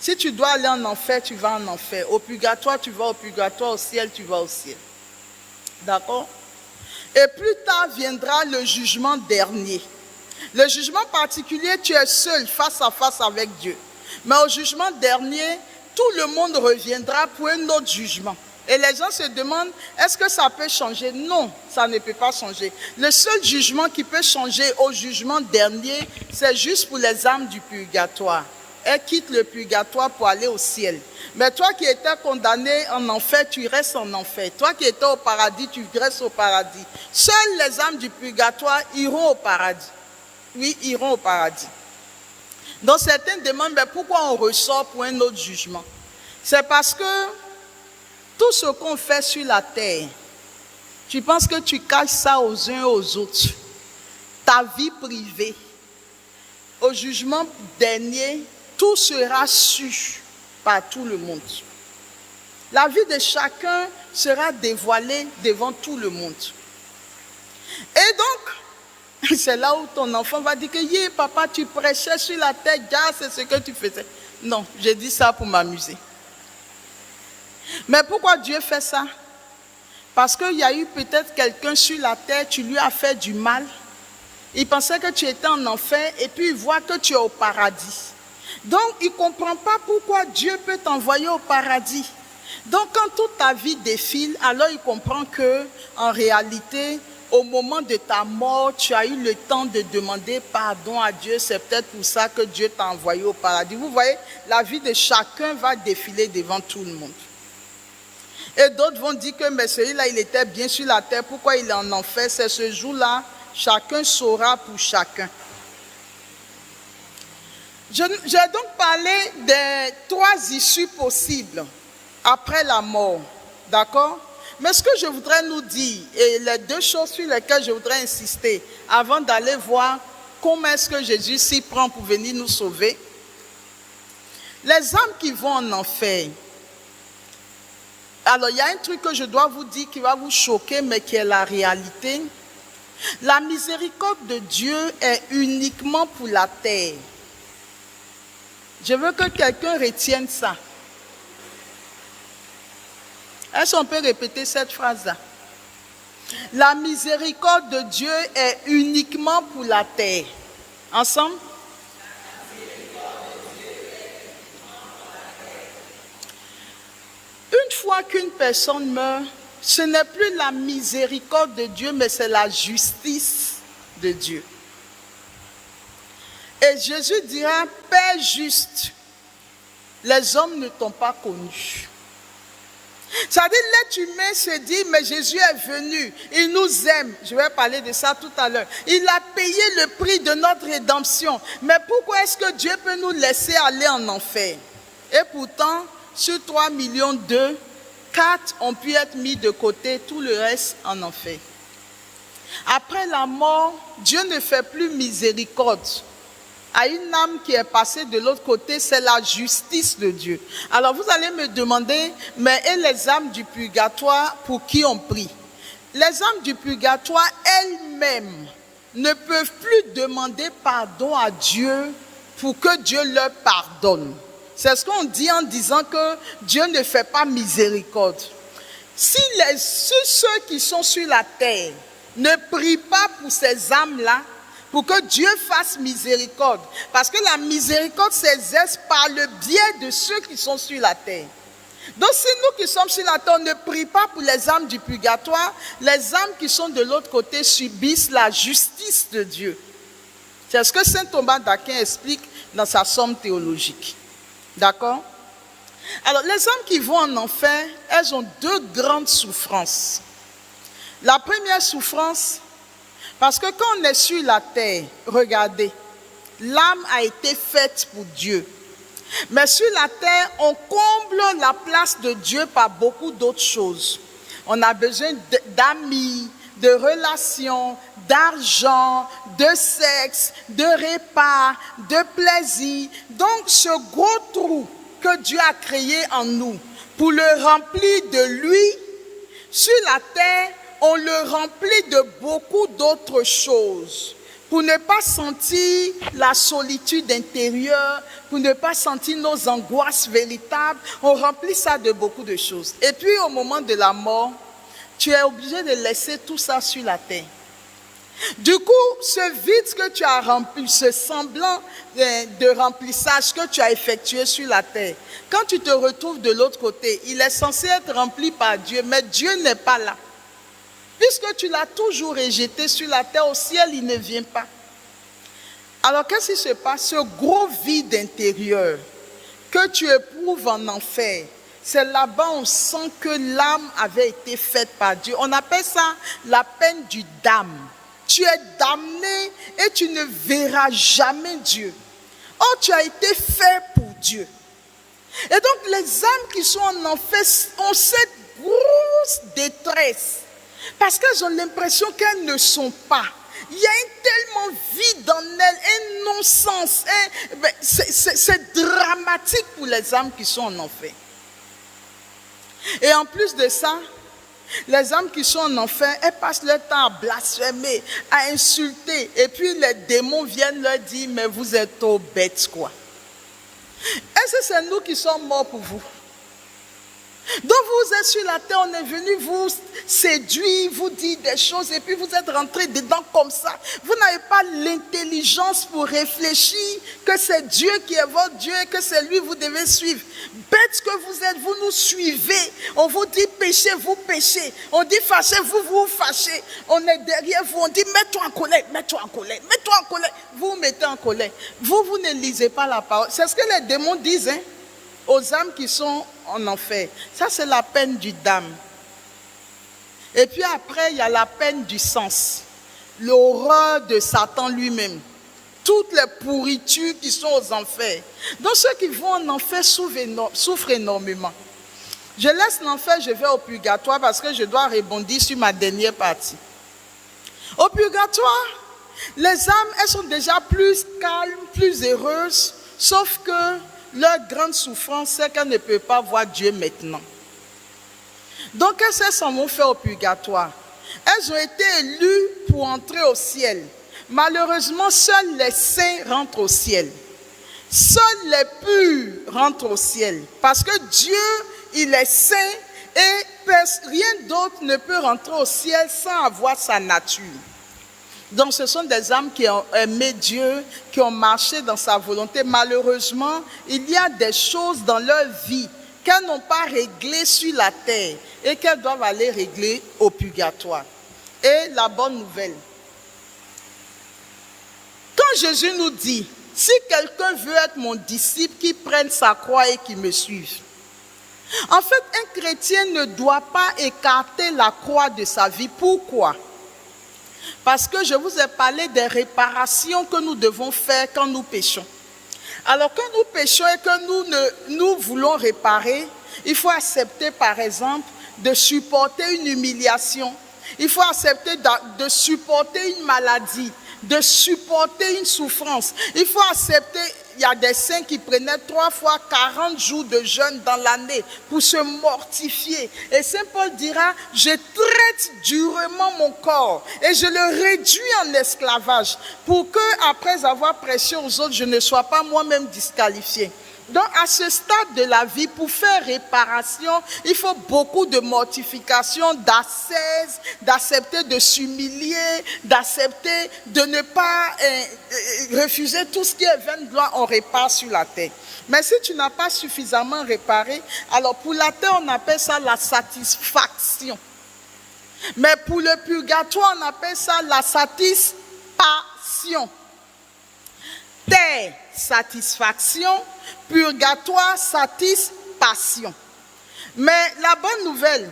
Si tu dois aller en enfer, tu vas en enfer. Au purgatoire, tu vas au purgatoire. Au ciel, tu vas au ciel. D'accord? Et plus tard viendra le jugement dernier. Le jugement particulier, tu es seul face à face avec Dieu. Mais au jugement dernier, tout le monde reviendra pour un autre jugement. Et les gens se demandent, est-ce que ça peut changer? Non, ça ne peut pas changer. Le seul jugement qui peut changer au jugement dernier, c'est juste pour les âmes du purgatoire. Elles quittent le purgatoire pour aller au ciel. Mais toi qui étais condamné en enfer, tu restes en enfer. Toi qui étais au paradis, tu restes au paradis. Seules les âmes du purgatoire iront au paradis. Oui, iront au paradis. Donc certains demandent, mais pourquoi on ressort pour un autre jugement? C'est parce que tout ce qu'on fait sur la terre, tu penses que tu caches ça aux uns et aux autres. Ta vie privée, au jugement dernier, tout sera su par tout le monde. La vie de chacun sera dévoilée devant tout le monde. Et donc, c'est là où ton enfant va dire que yeah, papa, tu prêchais sur la terre, gars, c'est ce que tu faisais. Non, j'ai dit ça pour m'amuser. Mais pourquoi Dieu fait ça? Parce qu'il y a eu peut-être quelqu'un sur la terre, tu lui as fait du mal. Il pensait que tu étais en enfer et puis il voit que tu es au paradis. Donc, il ne comprend pas pourquoi Dieu peut t'envoyer au paradis. Donc, quand toute ta vie défile, alors il comprend que, en réalité, au moment de ta mort, tu as eu le temps de demander pardon à Dieu. C'est peut-être pour ça que Dieu t'a envoyé au paradis. Vous voyez, la vie de chacun va défiler devant tout le monde. Et d'autres vont dire que mais celui-là, il était bien sur la terre. Pourquoi il est en enfer? C'est ce jour-là, chacun saura pour chacun. J'ai donc parlé des 3 issues possibles après la mort. D'accord? Mais ce que je voudrais nous dire, et les 2 choses sur lesquelles je voudrais insister, avant d'aller voir comment est-ce que Jésus s'y prend pour venir nous sauver. Les âmes qui vont en enfer. Alors, il y a un truc que je dois vous dire qui va vous choquer, mais qui est la réalité. La miséricorde de Dieu est uniquement pour la terre. Je veux que quelqu'un retienne ça. Est-ce qu'on peut répéter cette phrase-là? La miséricorde de Dieu est uniquement pour la terre. Ensemble? Une fois qu'une personne meurt, ce n'est plus la miséricorde de Dieu, mais c'est la justice de Dieu. Et Jésus dira, Père juste, les hommes ne t'ont pas connu. C'est-à-dire, l'être humain se dit, mais Jésus est venu, il nous aime. Je vais parler de ça tout à l'heure. Il a payé le prix de notre rédemption. Mais pourquoi est-ce que Dieu peut nous laisser aller en enfer? Et pourtant, sur 3,2 millions, 4 ont pu être mis de côté, tout le reste en enfer. Après la mort, Dieu ne fait plus miséricorde. À une âme qui est passée de l'autre côté, c'est la justice de Dieu. Alors vous allez me demander, mais et les âmes du purgatoire, pour qui on prie? Les âmes du purgatoire elles-mêmes ne peuvent plus demander pardon à Dieu pour que Dieu leur pardonne. C'est ce qu'on dit en disant que Dieu ne fait pas miséricorde. Si ceux qui sont sur la terre ne prient pas pour ces âmes-là, pour que Dieu fasse miséricorde. Parce que la miséricorde s'exerce par le biais de ceux qui sont sur la terre. Donc si nous qui sommes sur la terre, on ne prie pas pour les âmes du purgatoire, les âmes qui sont de l'autre côté subissent la justice de Dieu. C'est ce que saint Thomas d'Aquin explique dans sa somme théologique. D'accord? Alors, les âmes qui vont en enfer, elles ont deux grandes souffrances. La première souffrance, parce que quand on est sur la terre, regardez, l'âme a été faite pour Dieu. Mais sur la terre, on comble la place de Dieu par beaucoup d'autres choses. On a besoin d'amis, de relations, d'argent, de sexe, de repas, de plaisir. Donc ce gros trou que Dieu a créé en nous, pour le remplir de lui, sur la terre, on le remplit de beaucoup d'autres choses. Pour ne pas sentir la solitude intérieure, pour ne pas sentir nos angoisses véritables, on remplit ça de beaucoup de choses. Et puis au moment de la mort, tu es obligé de laisser tout ça sur la terre. Du coup, ce vide que tu as rempli, ce semblant de remplissage que tu as effectué sur la terre, quand tu te retrouves de l'autre côté, il est censé être rempli par Dieu, mais Dieu n'est pas là. Puisque tu l'as toujours rejeté sur la terre, au ciel, il ne vient pas. Alors, qu'est-ce qui se passe? Ce gros vide intérieur que tu éprouves en enfer, c'est là-bas on sent que l'âme avait été faite par Dieu. On appelle ça la peine du damne. Tu es damné et tu ne verras jamais Dieu. Or, tu as été fait pour Dieu. Et donc, les âmes qui sont en enfer ont cette grosse détresse. Parce qu'elles ont l'impression qu'elles ne sont pas. Il y a tellement vide en elles, un non-sens. C'est dramatique pour les âmes qui sont en enfer. Et en plus de ça, les âmes qui sont en enfer, elles passent leur temps à blasphémer, à insulter. Et puis les démons viennent leur dire, mais vous êtes trop bêtes quoi. Est-ce que c'est nous qui sommes morts pour vous? Donc vous êtes sur la terre, on est venu vous séduire, vous dire des choses et puis vous êtes rentrés dedans comme ça. Vous n'avez pas l'intelligence pour réfléchir que c'est Dieu qui est votre Dieu et que c'est lui que vous devez suivre. Bête que vous êtes, vous nous suivez. On vous dit péchez, vous péchez. On dit fâchez, vous vous fâchez. On est derrière vous, on dit mets-toi en colère, mets-toi en colère, mets-toi en colère. Vous vous mettez en colère. Vous ne lisez pas la parole. C'est ce que les démons disent, hein, aux âmes qui sont en enfer. Ça, c'est la peine du damne. Et puis après, il y a la peine du sens. L'horreur de Satan lui-même. Toutes les pourritures qui sont aux enfers. Donc ceux qui vont en enfer souffrent énormément. Je laisse l'enfer, je vais au purgatoire parce que je dois rebondir sur ma dernière partie. Au purgatoire, les âmes, elles sont déjà plus calmes, plus heureuses, sauf que leur grande souffrance, c'est qu'elles ne peuvent pas voir Dieu maintenant. Donc, qu'est-ce qu'elles s'en vont faire au purgatoire? Elles ont été élues pour entrer au ciel. Malheureusement, seuls les saints rentrent au ciel. Seuls les purs rentrent au ciel. Parce que Dieu, il est saint et rien d'autre ne peut rentrer au ciel sans avoir sa nature. Donc ce sont des âmes qui ont aimé Dieu, qui ont marché dans sa volonté. Malheureusement, il y a des choses dans leur vie qu'elles n'ont pas réglées sur la terre et qu'elles doivent aller régler au purgatoire. Et la bonne nouvelle, quand Jésus nous dit, si quelqu'un veut être mon disciple, qu'il prenne sa croix et qu'il me suive. En fait, un chrétien ne doit pas écarter la croix de sa vie. Pourquoi? Parce que je vous ai parlé des réparations que nous devons faire quand nous péchons. Alors quand nous péchons et que nous voulons réparer, il faut accepter par exemple de supporter une humiliation. Il faut accepter de supporter une maladie, de supporter une souffrance. Il faut accepter, il y a des saints qui prenaient 3 fois 40 jours de jeûne dans l'année pour se mortifier. Et Saint Paul dira, je traite durement mon corps et je le réduis en esclavage pour que, après avoir prêché aux autres, je ne sois pas moi-même disqualifié. Donc, à ce stade de la vie, pour faire réparation, il faut beaucoup de mortification, d'ascèse, d'accepter de s'humilier, d'accepter de ne pas refuser tout ce qui est vaine gloire, on répare sur la terre. Mais si tu n'as pas suffisamment réparé, alors pour la terre, on appelle ça la satisfaction. Mais pour le purgatoire, on appelle ça la satisfaction. terre, satisfaction, purgatoire, satisfaction. Mais la bonne nouvelle,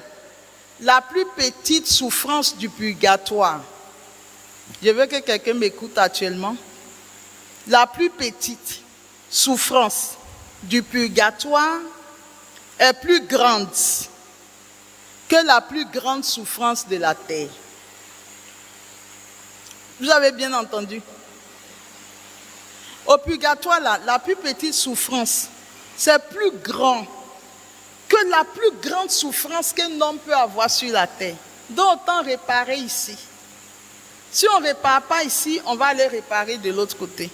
la plus petite souffrance du purgatoire, je veux que quelqu'un m'écoute actuellement, la plus petite souffrance du purgatoire est plus grande que la plus grande souffrance de la terre. Vous avez bien entendu. Au purgatoire, la plus petite souffrance, c'est plus grand que la plus grande souffrance qu'un homme peut avoir sur la terre. Donc autant réparer ici. Si on ne répare pas ici, on va aller réparer de l'autre côté.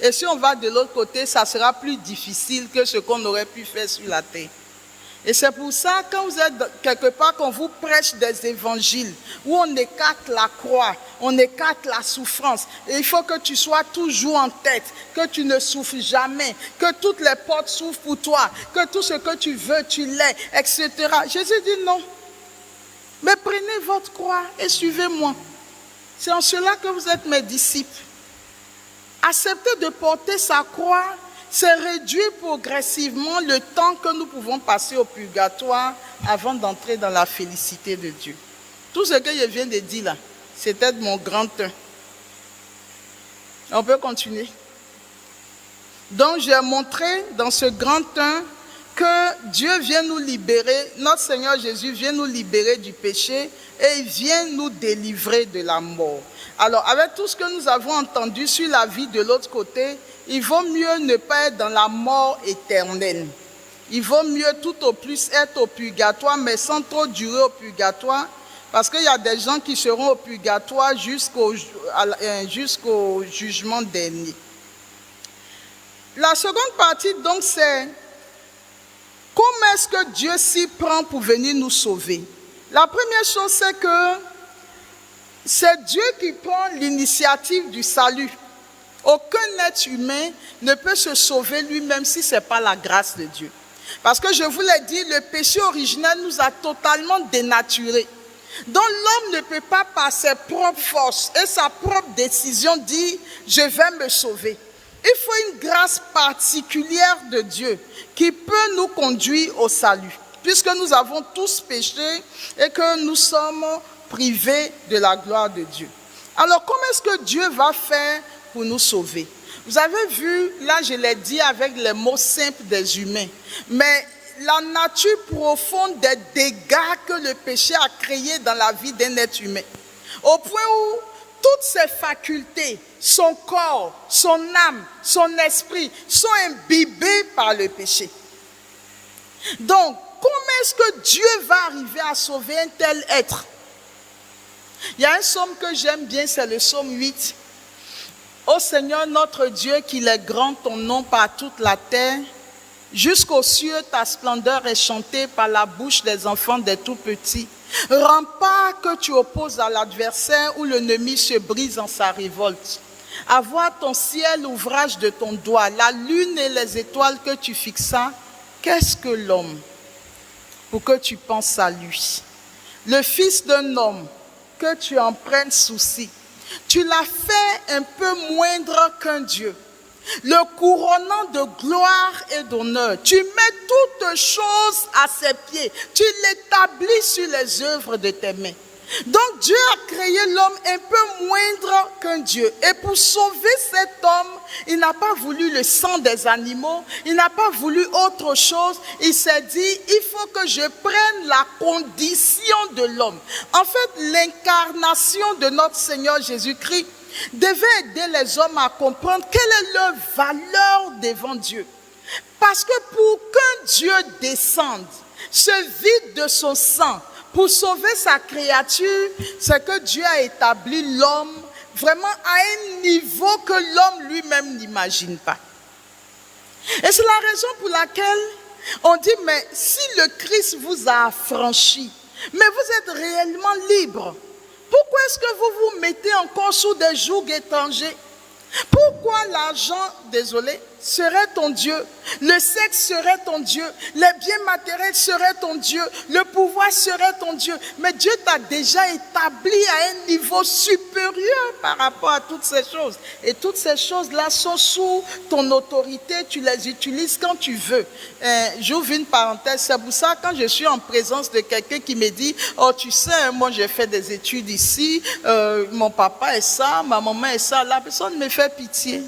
Et si on va de l'autre côté, ça sera plus difficile que ce qu'on aurait pu faire sur la terre. Et c'est pour ça, quand vous êtes quelque part, qu'on vous prêche des évangiles, où on écarte la croix, on écarte la souffrance, et il faut que tu sois toujours en tête, que tu ne souffres jamais, que toutes les portes s'ouvrent pour toi, que tout ce que tu veux, tu l'aies, etc. Jésus dit non. Mais prenez votre croix et suivez-moi. C'est en cela que vous êtes mes disciples. Accepter de porter sa croix, c'est réduire progressivement le temps que nous pouvons passer au purgatoire avant d'entrer dans la félicité de Dieu. Tout ce que je viens de dire là, c'était de mon grand 1. On peut continuer. Donc j'ai montré dans ce grand 1 que Dieu vient nous libérer, notre Seigneur Jésus vient nous libérer du péché et il vient nous délivrer de la mort. Alors, avec tout ce que nous avons entendu sur la vie de l'autre côté, il vaut mieux ne pas être dans la mort éternelle. Il vaut mieux tout au plus être au purgatoire, mais sans trop durer au purgatoire, parce qu'il y a des gens qui seront au purgatoire jusqu'au jugement dernier. La seconde partie, donc, c'est comment est-ce que Dieu s'y prend pour venir nous sauver? La première chose, c'est que c'est Dieu qui prend l'initiative du salut. Aucun être humain ne peut se sauver lui-même si ce n'est pas la grâce de Dieu. Parce que je vous l'ai dit, le péché originel nous a totalement dénaturés. Donc l'homme ne peut pas par ses propres forces et sa propre décision dire « je vais me sauver ». Il faut une grâce particulière de Dieu qui peut nous conduire au salut. Puisque nous avons tous péché et que nous sommes privés de la gloire de Dieu. Alors, comment est-ce que Dieu va faire pour nous sauver? Vous avez vu, là je l'ai dit avec les mots simples des humains, mais la nature profonde des dégâts que le péché a créés dans la vie d'un être humain, au point où toutes ses facultés, son corps, son âme, son esprit sont imbibés par le péché. Donc, comment est-ce que Dieu va arriver à sauver un tel être? Il y a un psaume que j'aime bien, c'est le psaume 8. Ô Seigneur notre Dieu, qu'il est grand ton nom par toute la terre, jusqu'aux cieux ta splendeur est chantée par la bouche des enfants des tout petits. Rempart que tu opposes à l'adversaire où l'ennemi se brise en sa révolte. À voir ton ciel, ouvrage de ton doigt, la lune et les étoiles que tu fixas, qu'est-ce que l'homme pour que tu penses à lui? Le fils d'un homme, que tu en prennes souci. Tu l'as fait un peu moindre qu'un Dieu, le couronnant de gloire et d'honneur. Tu mets toutes choses à ses pieds. Tu l'établis sur les œuvres de tes mains. Donc Dieu a créé l'homme un peu moindre qu'un Dieu. Et pour sauver cet homme, il n'a pas voulu le sang des animaux, il n'a pas voulu autre chose. Il s'est dit, il faut que je prenne la condition de l'homme. En fait, l'incarnation de notre Seigneur Jésus-Christ devait aider les hommes à comprendre quelle est leur valeur devant Dieu. Parce que pour qu'un Dieu descende, se vide de son sang, pour sauver sa créature, c'est que Dieu a établi l'homme vraiment à un niveau que l'homme lui-même n'imagine pas. Et c'est la raison pour laquelle on dit, mais si le Christ vous a affranchi, mais vous êtes réellement libre, pourquoi est-ce que vous vous mettez encore sous des jougs étrangers? Pourquoi l'argent, désolé, serait ton Dieu, le sexe serait ton Dieu, les biens matériels seraient ton Dieu, le pouvoir serait ton Dieu. Mais Dieu t'a déjà établi à un niveau supérieur par rapport à toutes ces choses. Et toutes ces choses-là sont sous ton autorité, tu les utilises quand tu veux. J'ouvre une parenthèse, c'est pour ça quand je suis en présence de quelqu'un qui me dit « Oh, tu sais, moi j'ai fait des études ici, mon papa est ça, ma maman est ça », la personne me fait pitié.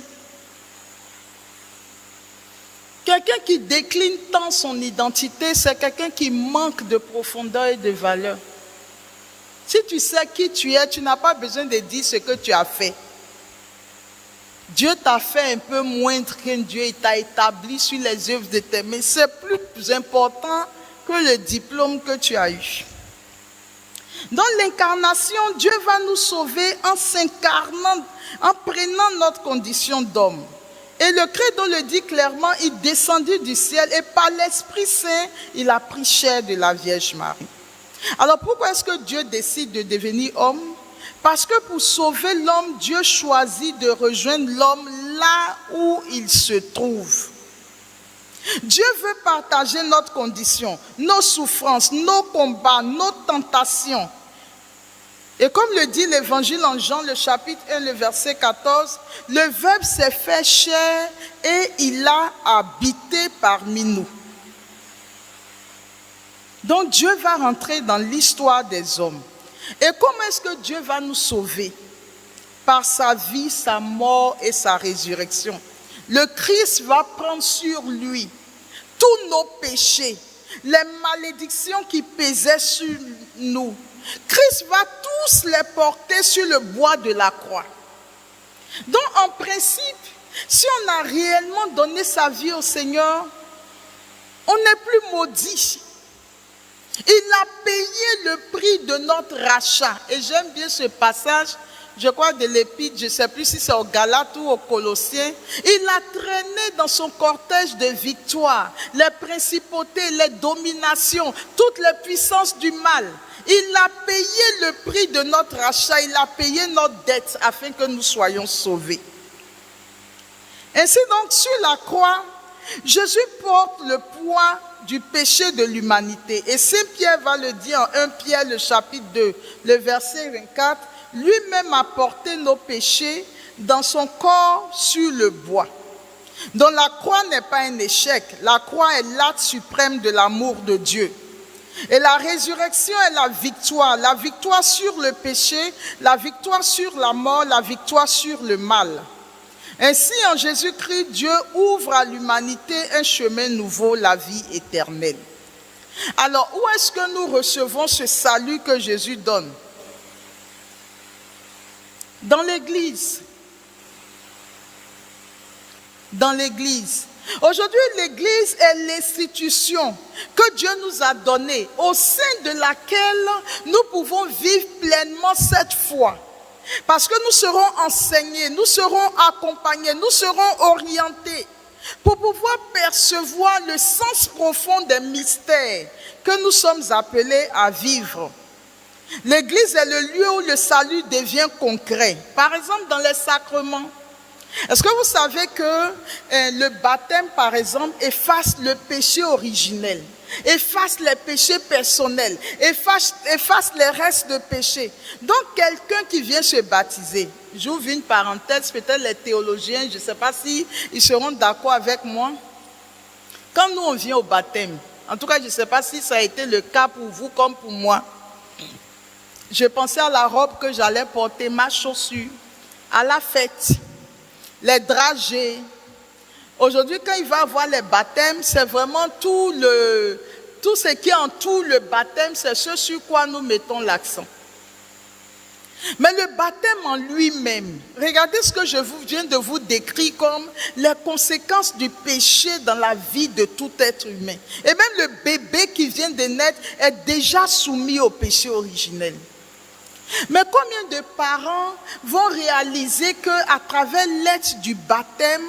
Quelqu'un qui décline tant son identité, c'est quelqu'un qui manque de profondeur et de valeur. Si tu sais qui tu es, tu n'as pas besoin de dire ce que tu as fait. Dieu t'a fait un peu moindre qu'un Dieu, il t'a établi sur les œuvres de tes mains. C'est plus important que le diplôme que tu as eu. Dans l'incarnation, Dieu va nous sauver en s'incarnant, en prenant notre condition d'homme. Et le credo le dit clairement, il descendit du ciel et par l'Esprit Saint, il a pris chair de la Vierge Marie. Alors pourquoi est-ce que Dieu décide de devenir homme? Parce que pour sauver l'homme, Dieu choisit de rejoindre l'homme là où il se trouve. Dieu veut partager notre condition, nos souffrances, nos combats, nos tentations. Et comme le dit l'évangile en Jean, le chapitre 1, le verset 14, le Verbe s'est fait chair et il a habité parmi nous. Donc Dieu va rentrer dans l'histoire des hommes. Et comment est-ce que Dieu va nous sauver? Par sa vie, sa mort et sa résurrection. Le Christ va prendre sur lui tous nos péchés, les malédictions qui pesaient sur nous. Christ va tous les porter sur le bois de la croix. Donc en principe, si on a réellement donné sa vie au Seigneur, on n'est plus maudit. Il a payé le prix de notre rachat. Et j'aime bien ce passage, je crois de l'Épître, je ne sais plus si c'est aux Galates ou aux Colossiens. Il a traîné dans son cortège de victoire les principautés, les dominations, toutes les puissances du mal. Il a payé le prix de notre rachat, il a payé notre dette afin que nous soyons sauvés. Ainsi donc, sur la croix, Jésus porte le poids du péché de l'humanité. Et Saint Pierre va le dire en 1 Pierre, le chapitre 2, le verset 24, lui-même a porté nos péchés dans son corps sur le bois. Donc la croix n'est pas un échec, la croix est l'acte suprême de l'amour de Dieu. Et la résurrection est la victoire sur le péché, la victoire sur la mort, la victoire sur le mal. Ainsi, en Jésus-Christ, Dieu ouvre à l'humanité un chemin nouveau, la vie éternelle. Alors, où est-ce que nous recevons ce salut que Jésus donne? Dans l'Église. Dans l'Église. Aujourd'hui, l'Église est l'institution que Dieu nous a donnée, au sein de laquelle nous pouvons vivre pleinement cette foi. Parce que nous serons enseignés, nous serons accompagnés, nous serons orientés pour pouvoir percevoir le sens profond des mystères que nous sommes appelés à vivre. L'Église est le lieu où le salut devient concret. Par exemple, dans les sacrements. Est-ce que vous savez que le baptême, par exemple, efface le péché originel, efface les péchés personnels, efface les restes de péché. Donc, quelqu'un qui vient se baptiser, j'ouvre une parenthèse, peut-être les théologiens, je ne sais pas si ils seront d'accord avec moi. Quand nous, on vient au baptême, en tout cas, je ne sais pas si ça a été le cas pour vous comme pour moi, je pensais à la robe que j'allais porter, ma chaussure, à la fête. Les dragées. Aujourd'hui, quand il va avoir les baptêmes, c'est vraiment tout ce qui entoure le baptême, c'est ce sur quoi nous mettons l'accent. Mais le baptême en lui-même, regardez ce que je viens de vous décrire comme les conséquences du péché dans la vie de tout être humain. Et même le bébé qui vient de naître est déjà soumis au péché originel. Mais combien de parents vont réaliser qu'à travers l'acte du baptême,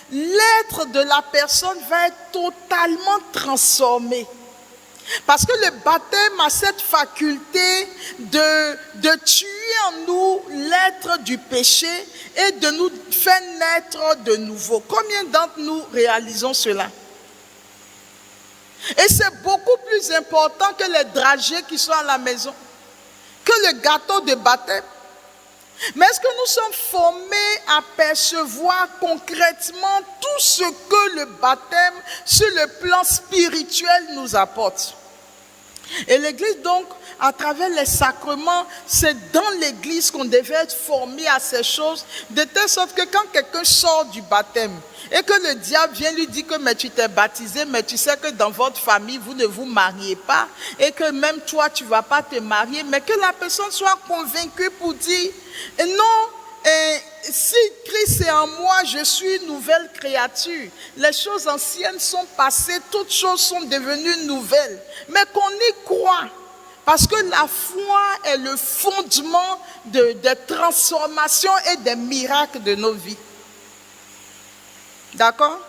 l'être de la personne va être totalement transformé. Parce que le baptême a cette faculté de tuer en nous l'être du péché et de nous faire naître de nouveau. Combien d'entre nous réalisons cela? Et c'est beaucoup plus important que les dragées qui sont à la maison, que le gâteau de baptême. Mais est-ce que nous sommes formés à percevoir concrètement tout ce que le baptême, sur le plan spirituel, nous apporte? Et l'Église, donc, à travers les sacrements, c'est dans l'Église qu'on devait être formé à ces choses, de telle sorte que quand quelqu'un sort du baptême et que le diable vient lui dire que mais tu t'es baptisé, mais tu sais que dans votre famille, vous ne vous mariez pas et que même toi, tu ne vas pas te marier, mais que la personne soit convaincue pour dire non, si Christ est en moi, je suis une nouvelle créature. Les choses anciennes sont passées, toutes choses sont devenues nouvelles. Mais qu'on y croit, parce que la foi est le fondement des transformations et des miracles de nos vies. D'accord?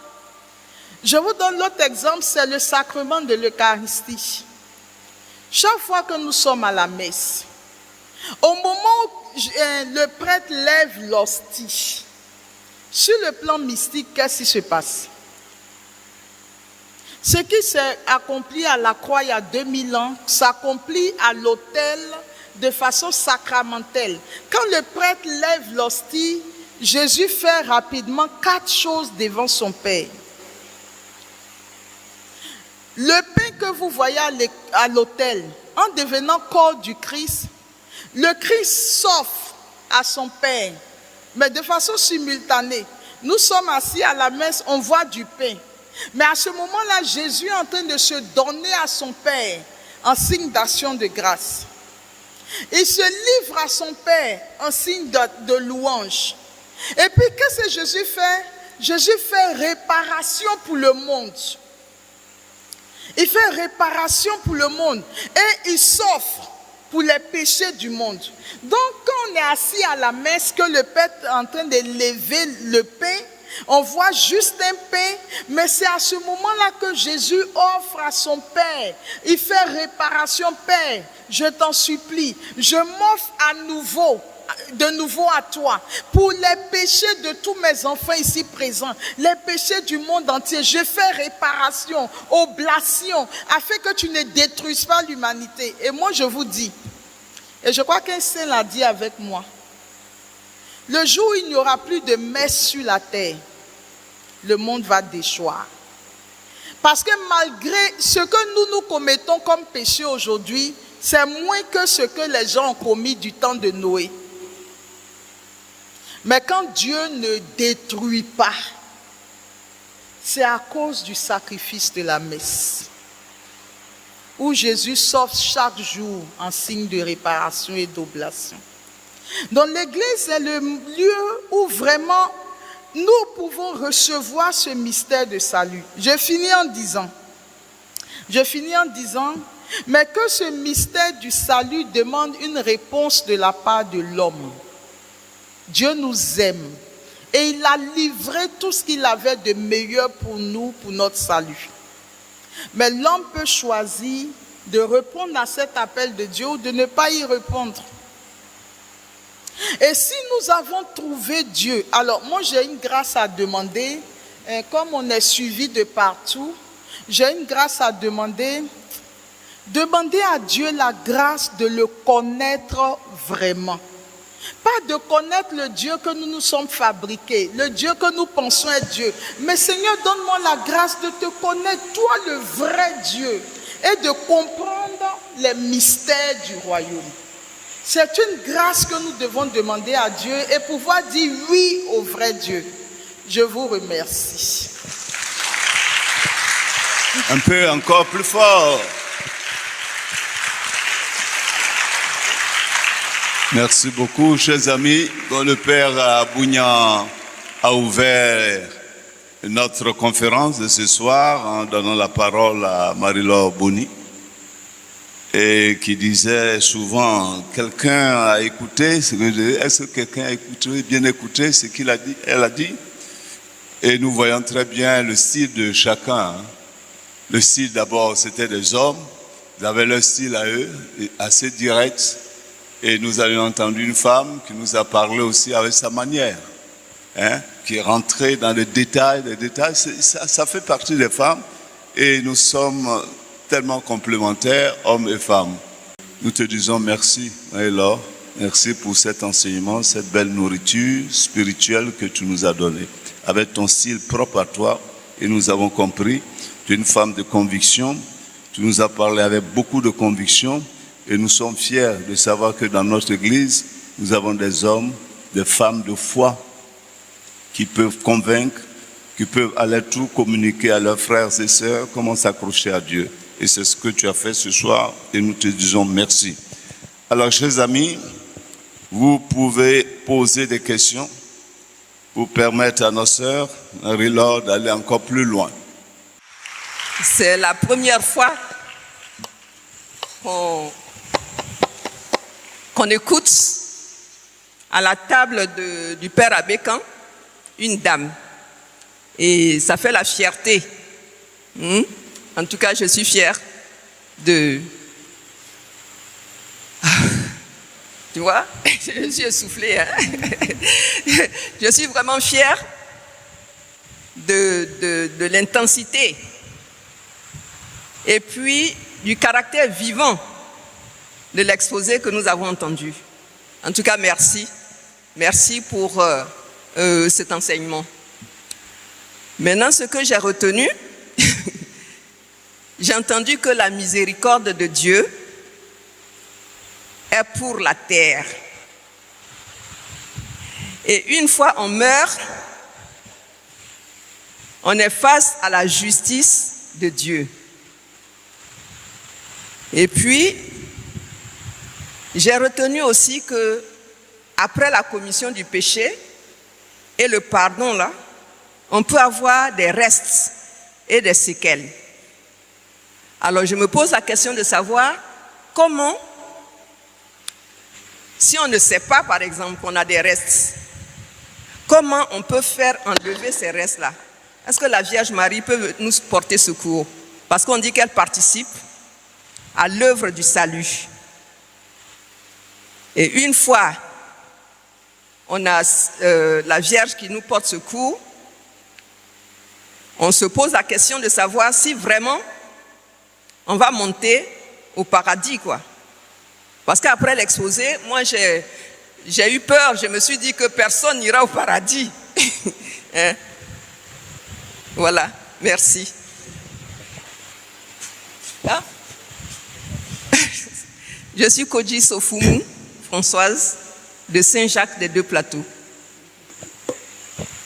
Je vous donne l'autre exemple, c'est le sacrement de l'Eucharistie. Chaque fois que nous sommes à la messe, au moment où le prêtre lève l'hostie, sur le plan mystique, qu'est-ce qui se passe? Ce qui s'est accompli à la croix il y a 2000 ans s'accomplit à l'autel de façon sacramentelle. Quand le prêtre lève l'hostie, Jésus fait rapidement 4 choses devant son Père. Le pain que vous voyez à l'autel, en devenant corps du Christ, le Christ s'offre à son Père, mais de façon simultanée. Nous sommes assis à la messe, on voit du pain. Mais à ce moment-là, Jésus est en train de se donner à son Père en signe d'action de grâce. Il se livre à son Père en signe de louange. Et puis, qu'est-ce que Jésus fait? Jésus fait réparation pour le monde. Il fait réparation pour le monde. Et il s'offre pour les péchés du monde. Donc, quand on est assis à la messe, que le Père est en train de lever le pain, on voit juste un pain, mais c'est à ce moment-là que Jésus offre à son Père. Il fait réparation. Père, je t'en supplie, je m'offre de nouveau à toi, pour les péchés de tous mes enfants ici présents, les péchés du monde entier. Je fais réparation, oblation, afin que tu ne détruises pas l'humanité. Et moi je vous dis, et je crois qu'un saint l'a dit avec moi, le jour où il n'y aura plus de messe sur la terre, le monde va déchoir. Parce que malgré ce que nous commettons comme péché aujourd'hui, c'est moins que ce que les gens ont commis du temps de Noé. Mais quand Dieu ne détruit pas, c'est à cause du sacrifice de la messe, où Jésus s'offre chaque jour en signe de réparation et d'oblation. Donc l'église est le lieu où vraiment nous pouvons recevoir ce mystère de salut. Je finis en disant, mais que ce mystère du salut demande une réponse de la part de l'homme. Dieu nous aime et il a livré tout ce qu'il avait de meilleur pour nous, pour notre salut. Mais l'homme peut choisir de répondre à cet appel de Dieu ou de ne pas y répondre. Et si nous avons trouvé Dieu, alors moi j'ai une grâce à demander, comme on est suivi de partout, j'ai une grâce à demander. Demandez à Dieu la grâce de le connaître vraiment. Pas de connaître le Dieu que nous nous sommes fabriqués, le Dieu que nous pensons être Dieu. Mais Seigneur, donne-moi la grâce de te connaître, toi le vrai Dieu, et de comprendre les mystères du royaume. C'est une grâce que nous devons demander à Dieu et pouvoir dire oui au vrai Dieu. Je vous remercie. Un peu encore plus fort. Merci beaucoup, chers amis. Quand le Père Bougnan a ouvert notre conférence de ce soir en donnant la parole à Marie-Laure Boni, et qui disait souvent, quelqu'un a écouté ce que je dis, est-ce que quelqu'un a écouté, bien écouté ce qu'il a dit, elle a dit? Et nous voyons très bien le style de chacun. Le style d'abord c'était des hommes, Ils avaient leur style à eux, assez direct. Et nous avions entendu une femme qui nous a parlé aussi avec sa manière, hein, qui est rentrée dans les détails. Les détails, ça fait partie des femmes. Et nous sommes tellement complémentaires, hommes et femmes. Nous te disons merci, Marie-Laure. Merci pour cet enseignement, cette belle nourriture spirituelle que tu nous as donnée. Avec ton style propre à toi, et nous avons compris, tu es une femme de conviction. Tu nous as parlé avec beaucoup de conviction. Et nous sommes fiers de savoir que dans notre Église, nous avons des hommes, des femmes de foi qui peuvent convaincre, qui peuvent aller tout communiquer à leurs frères et sœurs comment s'accrocher à Dieu. Et c'est ce que tu as fait ce soir et nous te disons merci. Alors, chers amis, vous pouvez poser des questions pour permettre à nos sœurs, Marie-Laure, d'aller encore plus loin. C'est la première fois qu'on écoute à la table du père Abékan une dame. Et ça fait la fierté. En tout cas, je suis fière de... Tu vois, je suis essoufflée. Hein? Je suis vraiment fière de l'intensité et puis du caractère vivant de l'exposé que nous avons entendu. En tout cas, merci. Merci pour cet enseignement. Maintenant, ce que j'ai retenu, j'ai entendu que la miséricorde de Dieu est pour la terre. Et une fois on meurt, on est face à la justice de Dieu. Et puis, j'ai retenu aussi que après la commission du péché et le pardon là, on peut avoir des restes et des séquelles. Alors je me pose la question de savoir comment, si on ne sait pas par exemple qu'on a des restes, comment on peut faire enlever ces restes-là? Est-ce que la Vierge Marie peut nous porter secours? Parce qu'on dit qu'elle participe à l'œuvre du salut. Et une fois on a la Vierge qui nous porte secours, on se pose la question de savoir si vraiment on va monter au paradis, quoi. Parce qu'après l'exposé, moi j'ai eu peur, je me suis dit que personne n'ira au paradis. Hein? Voilà, merci. Ah? Je suis Koji Sofumu, Françoise, de Saint-Jacques des Deux-Plateaux.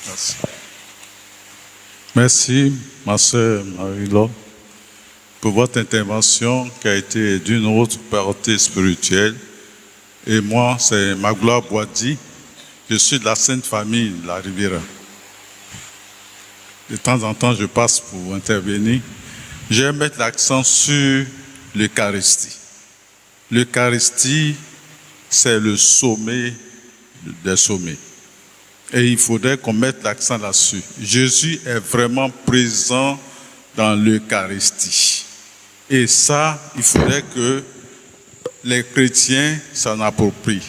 Merci. Merci, ma sœur Marie-Laure, pour votre intervention qui a été d'une autre portée spirituelle. Et moi, c'est Magloire Boadi. Je suis de la Sainte Famille de la Riviera. De temps en temps, je passe pour intervenir. Je vais mettre l'accent sur l'Eucharistie. L'Eucharistie, c'est le sommet des sommets. Et il faudrait qu'on mette l'accent là-dessus. Jésus est vraiment présent dans l'Eucharistie. Et ça, il faudrait que les chrétiens s'en approprient.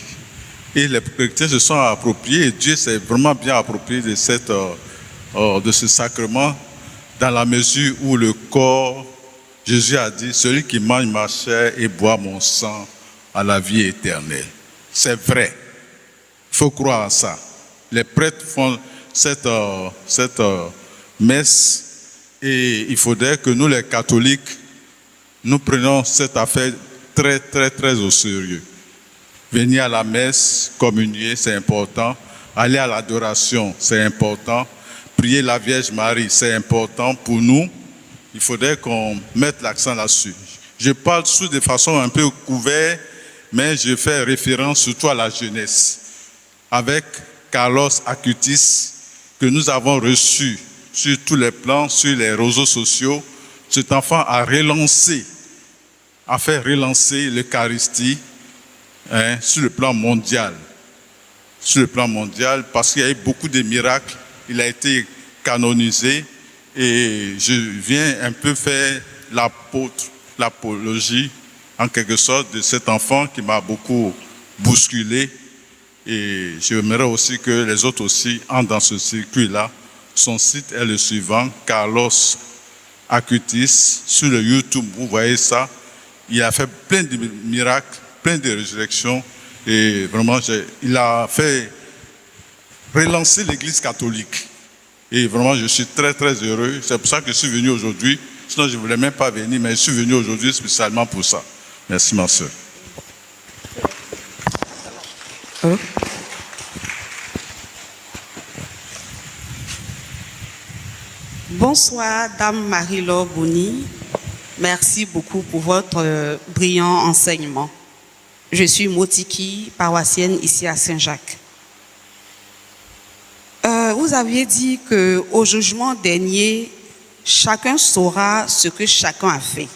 Et les chrétiens se sont appropriés, et Dieu s'est vraiment bien approprié de ce sacrement, dans la mesure où le corps, Jésus a dit, celui qui mange ma chair et boit mon sang a la vie éternelle. C'est vrai. Il faut croire à ça. Les prêtres font cette messe et il faudrait que nous, les catholiques, nous prenions cette affaire très, très, très au sérieux. Venir à la messe, communier, c'est important. Aller à l'adoration, c'est important. Prier la Vierge Marie, c'est important pour nous. Il faudrait qu'on mette l'accent là-dessus. Je parle de façon un peu couverte, mais je fais référence surtout à la jeunesse. Avec Carlos Acutis, que nous avons reçu sur tous les plans, sur les réseaux sociaux, cet enfant a fait relancer l'Eucharistie sur le plan mondial. Sur le plan mondial, parce qu'il y a eu beaucoup de miracles, il a été canonisé et je viens un peu faire l'apôtre l'apologie, en quelque sorte, de cet enfant qui m'a beaucoup bousculé. Et j'aimerais aussi que les autres aussi entrent dans ce circuit-là. Son site est le suivant, Carlos Acutis, sur le YouTube, vous voyez ça. Il a fait plein de miracles, plein de résurrections. Et vraiment, il a fait relancer l'Église catholique. Et vraiment, je suis très, très heureux. C'est pour ça que je suis venu aujourd'hui. Sinon, je ne voulais même pas venir, mais je suis venu aujourd'hui spécialement pour ça. Merci, ma soeur. Bonsoir, Dame Marie-Laure Bouni. Merci beaucoup pour votre brillant enseignement. Je suis Motiki, paroissienne ici à Saint-Jacques. Vous aviez dit qu'au jugement dernier, chacun saura ce que chacun a fait.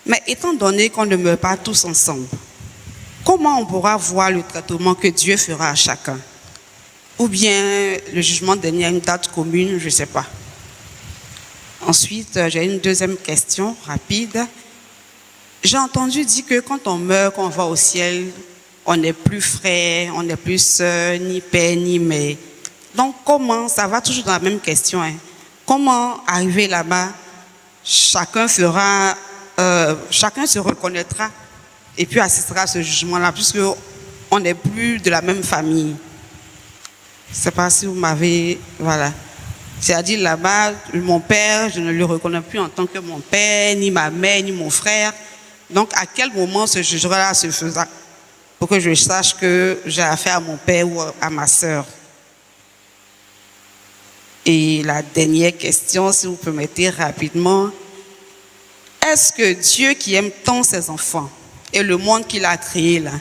Mais étant donné qu'on ne meurt pas tous ensemble, comment on pourra voir le traitement que Dieu fera à chacun? Ou bien le jugement dernier a une date commune, je ne sais pas. Ensuite, j'ai une deuxième question rapide. J'ai entendu dire que quand on meurt, quand on va au ciel, on n'est plus frère, on n'est plus sœur, ni père, ni mère. Donc comment, ça va toujours dans la même question, hein. Comment arriver là-bas, chacun se reconnaîtra et puis assistera à ce jugement-là, puisqu'on n'est plus de la même famille. Je ne sais pas si vous m'avez... Voilà. C'est-à-dire là-bas, mon père, je ne le reconnais plus en tant que mon père, ni ma mère, ni mon frère. Donc à quel moment ce jugement-là se fera pour que je sache que j'ai affaire à mon père ou à ma sœur? Et la dernière question, si vous permettez rapidement, est-ce que Dieu qui aime tant ses enfants et le monde qu'il a créé là,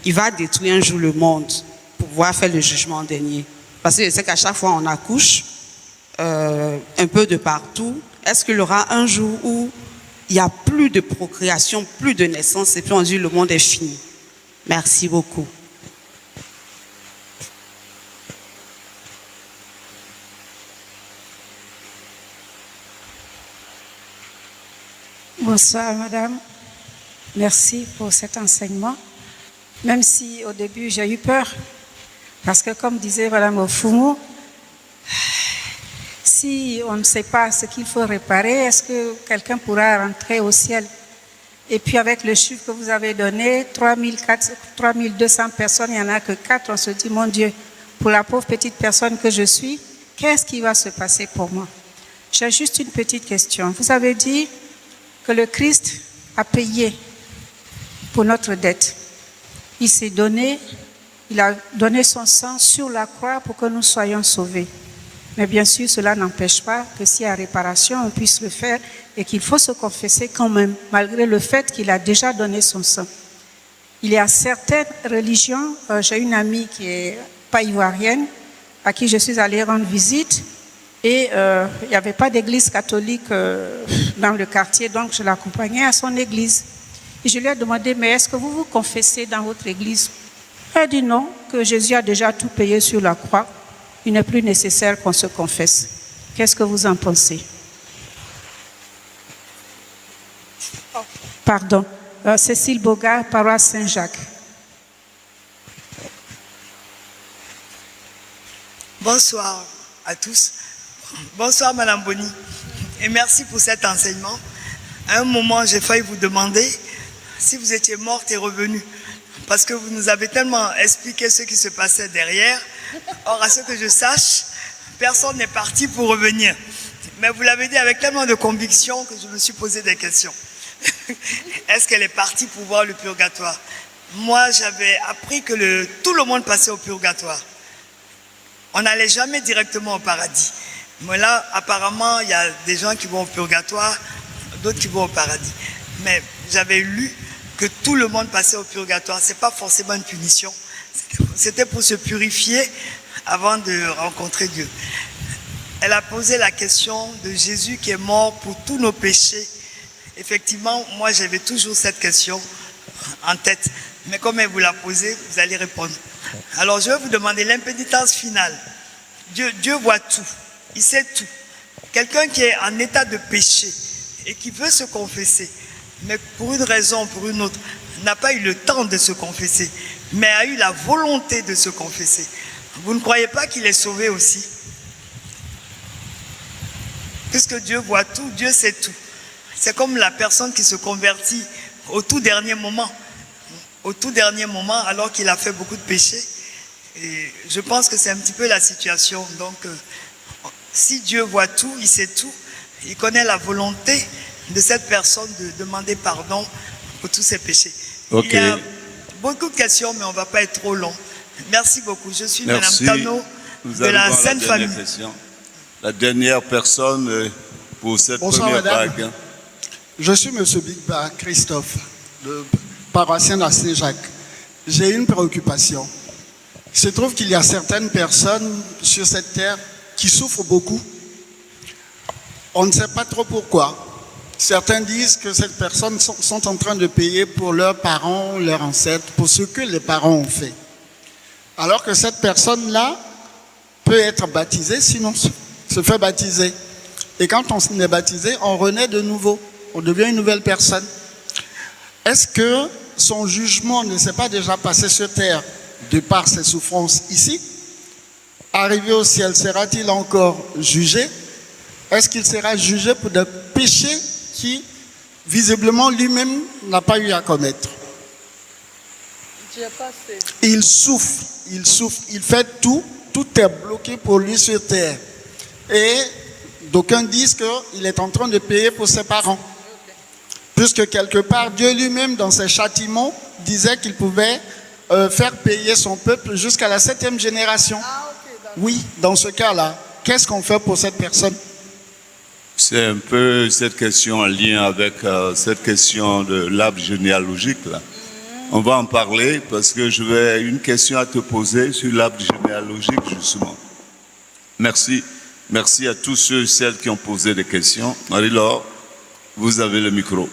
il va détruire un jour le monde pour pouvoir faire le jugement dernier? Parce que je sais qu'à chaque fois on accouche un peu de partout. Est-ce qu'il y aura un jour où il n'y a plus de procréation, plus de naissance et puis on dit le monde est fini? Merci beaucoup. Bonsoir madame, merci pour cet enseignement, même si au début j'ai eu peur, parce que comme disait madame Ofumu, si on ne sait pas ce qu'il faut réparer, est-ce que quelqu'un pourra rentrer au ciel? Et puis avec le chiffre que vous avez donné, 3200 personnes, il n'y en a que 4, on se dit mon Dieu, pour la pauvre petite personne que je suis, qu'est-ce qui va se passer pour moi? J'ai juste une petite question. Vous avez dit que le Christ a payé pour notre dette. Il s'est donné, il a donné son sang sur la croix pour que nous soyons sauvés. Mais bien sûr, cela n'empêche pas que s'il y a réparation, on puisse le faire et qu'il faut se confesser quand même, malgré le fait qu'il a déjà donné son sang. Il y a certaines religions, j'ai une amie qui est pas ivoirienne, à qui je suis allée rendre visite, et il n'y avait pas d'église catholique dans le quartier, donc je l'accompagnais à son église. Et je lui ai demandé, mais est-ce que vous vous confessez dans votre église? Elle a dit non, que Jésus a déjà tout payé sur la croix. Il n'est plus nécessaire qu'on se confesse. Qu'est-ce que vous en pensez? Pardon. Cécile Bogart, paroisse Saint-Jacques. Bonsoir à tous. Bonsoir Madame Boni. Et merci pour cet enseignement. À un moment, j'ai failli vous demander si vous étiez morte et revenue. Parce que vous nous avez tellement expliqué ce qui se passait derrière. Or, à ce que je sache, personne n'est parti pour revenir. Mais vous l'avez dit avec tellement de conviction que je me suis posé des questions. Est-ce qu'elle est partie pour voir le purgatoire? Moi, j'avais appris que tout le monde passait au purgatoire. On n'allait jamais directement au paradis. Mais là, apparemment, il y a des gens qui vont au purgatoire, d'autres qui vont au paradis. Mais j'avais lu que tout le monde passait au purgatoire. Ce n'est pas forcément une punition. C'était pour se purifier avant de rencontrer Dieu. Elle a posé la question de Jésus qui est mort pour tous nos péchés. Effectivement, moi j'avais toujours cette question en tête. Mais comme elle vous l'a posée, vous allez répondre. Alors je vais vous demander l'impénitence finale. Dieu voit tout. Il sait tout. Quelqu'un qui est en état de péché et qui veut se confesser, mais pour une raison ou pour une autre, n'a pas eu le temps de se confesser, mais a eu la volonté de se confesser, vous ne croyez pas qu'il est sauvé aussi? Puisque Dieu voit tout, Dieu sait tout. C'est comme la personne qui se convertit au tout dernier moment. Au tout dernier moment, alors qu'il a fait beaucoup de péchés. Et je pense que c'est un petit peu la situation. Donc, si Dieu voit tout, il sait tout, il connaît la volonté de cette personne de demander pardon pour tous ses péchés. Ok. Il y a beaucoup de questions, mais on ne va pas être trop long. Merci beaucoup. Je suis Merci. Madame Tano Nous de la arrivons à Sainte dernière Famille. question. La dernière personne pour cette Bonsoir, première madame. vague. Je suis M. Bigba Christophe, le paroissien à Saint-Jacques. J'ai une préoccupation. Il se trouve qu'il y a certaines personnes sur cette terre qui souffrent beaucoup. On ne sait pas trop pourquoi. Certains disent que ces personnes sont en train de payer pour leurs parents, leurs ancêtres, pour ce que les parents ont fait. Alors que cette personne-là peut être baptisée, sinon se fait baptiser. Et quand on est baptisé, on renaît de nouveau. On devient une nouvelle personne. Est-ce que son jugement ne s'est pas déjà passé sur terre de par ses souffrances ici? Arrivé au ciel, sera-t-il encore jugé? Est-ce qu'il sera jugé pour des péchés qui, visiblement, lui-même n'a pas eu à commettre? Il souffre, il fait tout est bloqué pour lui sur terre. Et d'aucuns disent qu'il est en train de payer pour ses parents. Puisque quelque part, Dieu lui-même, dans ses châtiments, disait qu'il pouvait faire payer son peuple jusqu'à la 7e génération. Oui, dans ce cas-là, qu'est-ce qu'on fait pour cette personne? C'est un peu cette question en lien avec cette question de l'arbre généalogique là. On va en parler parce que je vais une question à te poser sur l'arbre généalogique justement. Merci. Merci à tous ceux et celles qui ont posé des questions. Marie-Laure, vous avez le micro.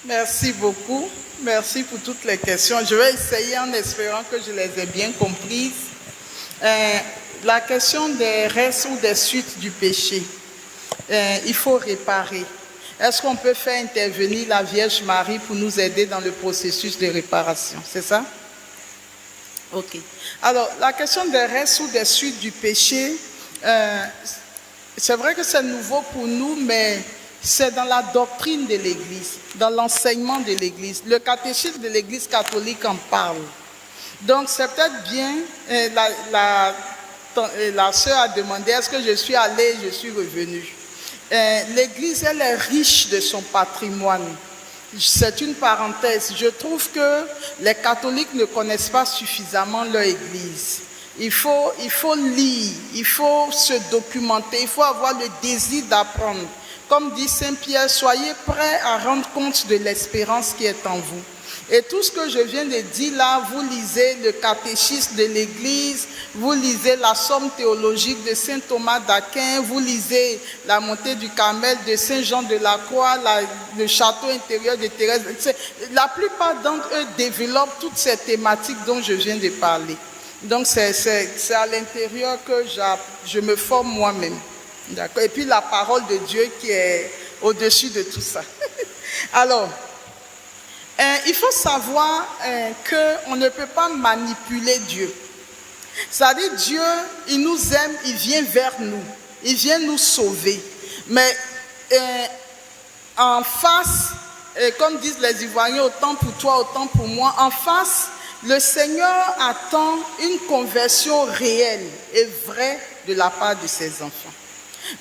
Merci beaucoup. Merci pour toutes les questions. Je vais essayer en espérant que je les ai bien comprises. La question des restes ou des suites du péché, il faut réparer. Est-ce qu'on peut faire intervenir la Vierge Marie pour nous aider dans le processus de réparation? C'est ça? Ok. Alors, la question des restes ou des suites du péché, c'est vrai que c'est nouveau pour nous, mais c'est dans la doctrine de l'Église, dans l'enseignement de l'Église. Le catéchisme de l'Église catholique en parle. Donc, c'est peut-être bien, la sœur a demandé, est-ce que je suis allée, je suis revenue? L'Église, elle est riche de son patrimoine. C'est une parenthèse. Je trouve que les catholiques ne connaissent pas suffisamment leur Église. Il faut lire, il faut se documenter, il faut avoir le désir d'apprendre. Comme dit Saint Pierre, soyez prêts à rendre compte de l'espérance qui est en vous. Et tout ce que je viens de dire là, vous lisez le catéchisme de l'Église, vous lisez la somme théologique de Saint Thomas d'Aquin, vous lisez la montée du Carmel de Saint Jean de la Croix, le château intérieur de Thérèse. La plupart d'entre eux développent toutes ces thématiques dont je viens de parler. Donc c'est à l'intérieur que je me forme moi-même. D'accord. Et puis la parole de Dieu qui est au-dessus de tout ça. Alors, il faut savoir qu'on ne peut pas manipuler Dieu. C'est-à-dire Dieu, il nous aime, il vient vers nous. Il vient nous sauver. Mais en face, comme disent les Ivoiriens, autant pour toi, autant pour moi, en face, le Seigneur attend une conversion réelle et vraie de la part de ses enfants.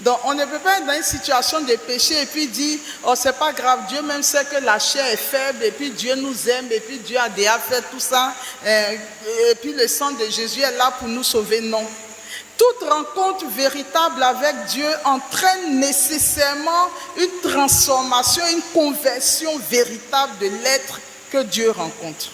Donc, on ne peut pas être dans une situation de péché et puis dire, oh, c'est pas grave, Dieu même sait que la chair est faible et puis Dieu nous aime et puis Dieu a déjà fait tout ça et puis le sang de Jésus est là pour nous sauver. Non. Toute rencontre véritable avec Dieu entraîne nécessairement une transformation, une conversion véritable de l'être que Dieu rencontre.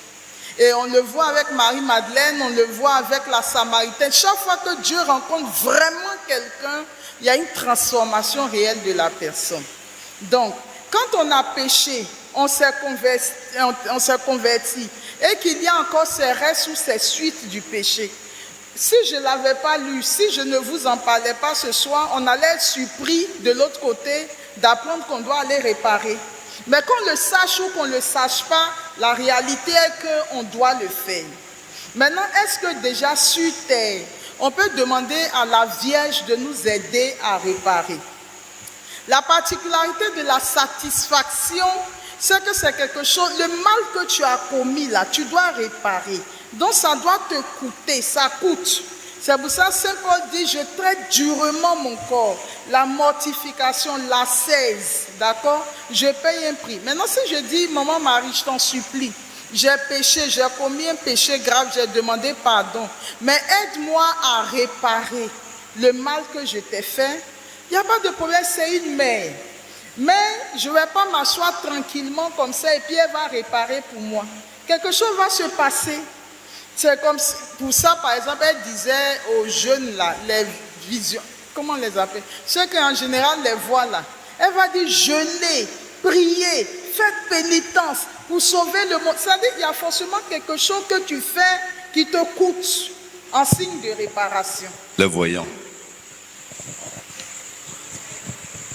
Et on le voit avec Marie-Madeleine, on le voit avec la Samaritaine. Chaque fois que Dieu rencontre vraiment quelqu'un, il y a une transformation réelle de la personne. Donc, quand on a péché, on s'est converti, et qu'il y a encore ces restes ou ces suites du péché. Si je ne l'avais pas lu, si je ne vous en parlais pas ce soir, on allait être surpris de l'autre côté d'apprendre qu'on doit aller réparer. Mais qu'on le sache ou qu'on ne le sache pas, la réalité est qu'on doit le faire. Maintenant, est-ce que déjà sur terre, on peut demander à la Vierge de nous aider à réparer? La particularité de la satisfaction, c'est que c'est quelque chose, le mal que tu as commis là, tu dois réparer. Donc ça doit te coûter, ça coûte. C'est pour ça que Saint Paul dit, je traite durement mon corps. La mortification, l'ascèse, d'accord? Je paye un prix. Maintenant, si je dis, maman Marie, je t'en supplie, j'ai péché, j'ai commis un péché grave, j'ai demandé pardon. Mais aide-moi à réparer le mal que je t'ai fait. Il n'y a pas de problème, c'est une mère. Mais je ne vais pas m'asseoir tranquillement comme ça et puis elle va réparer pour moi. Quelque chose va se passer. C'est comme pour ça, par exemple, elle disait aux jeunes là, les visions, comment on les appelle? Ceux qui en général les voient là. Elle va dire jeûnez, priez, faites pénitence pour sauver le monde. C'est-à-dire qu'il y a forcément quelque chose que tu fais qui te coûte en signe de réparation. Les voyants.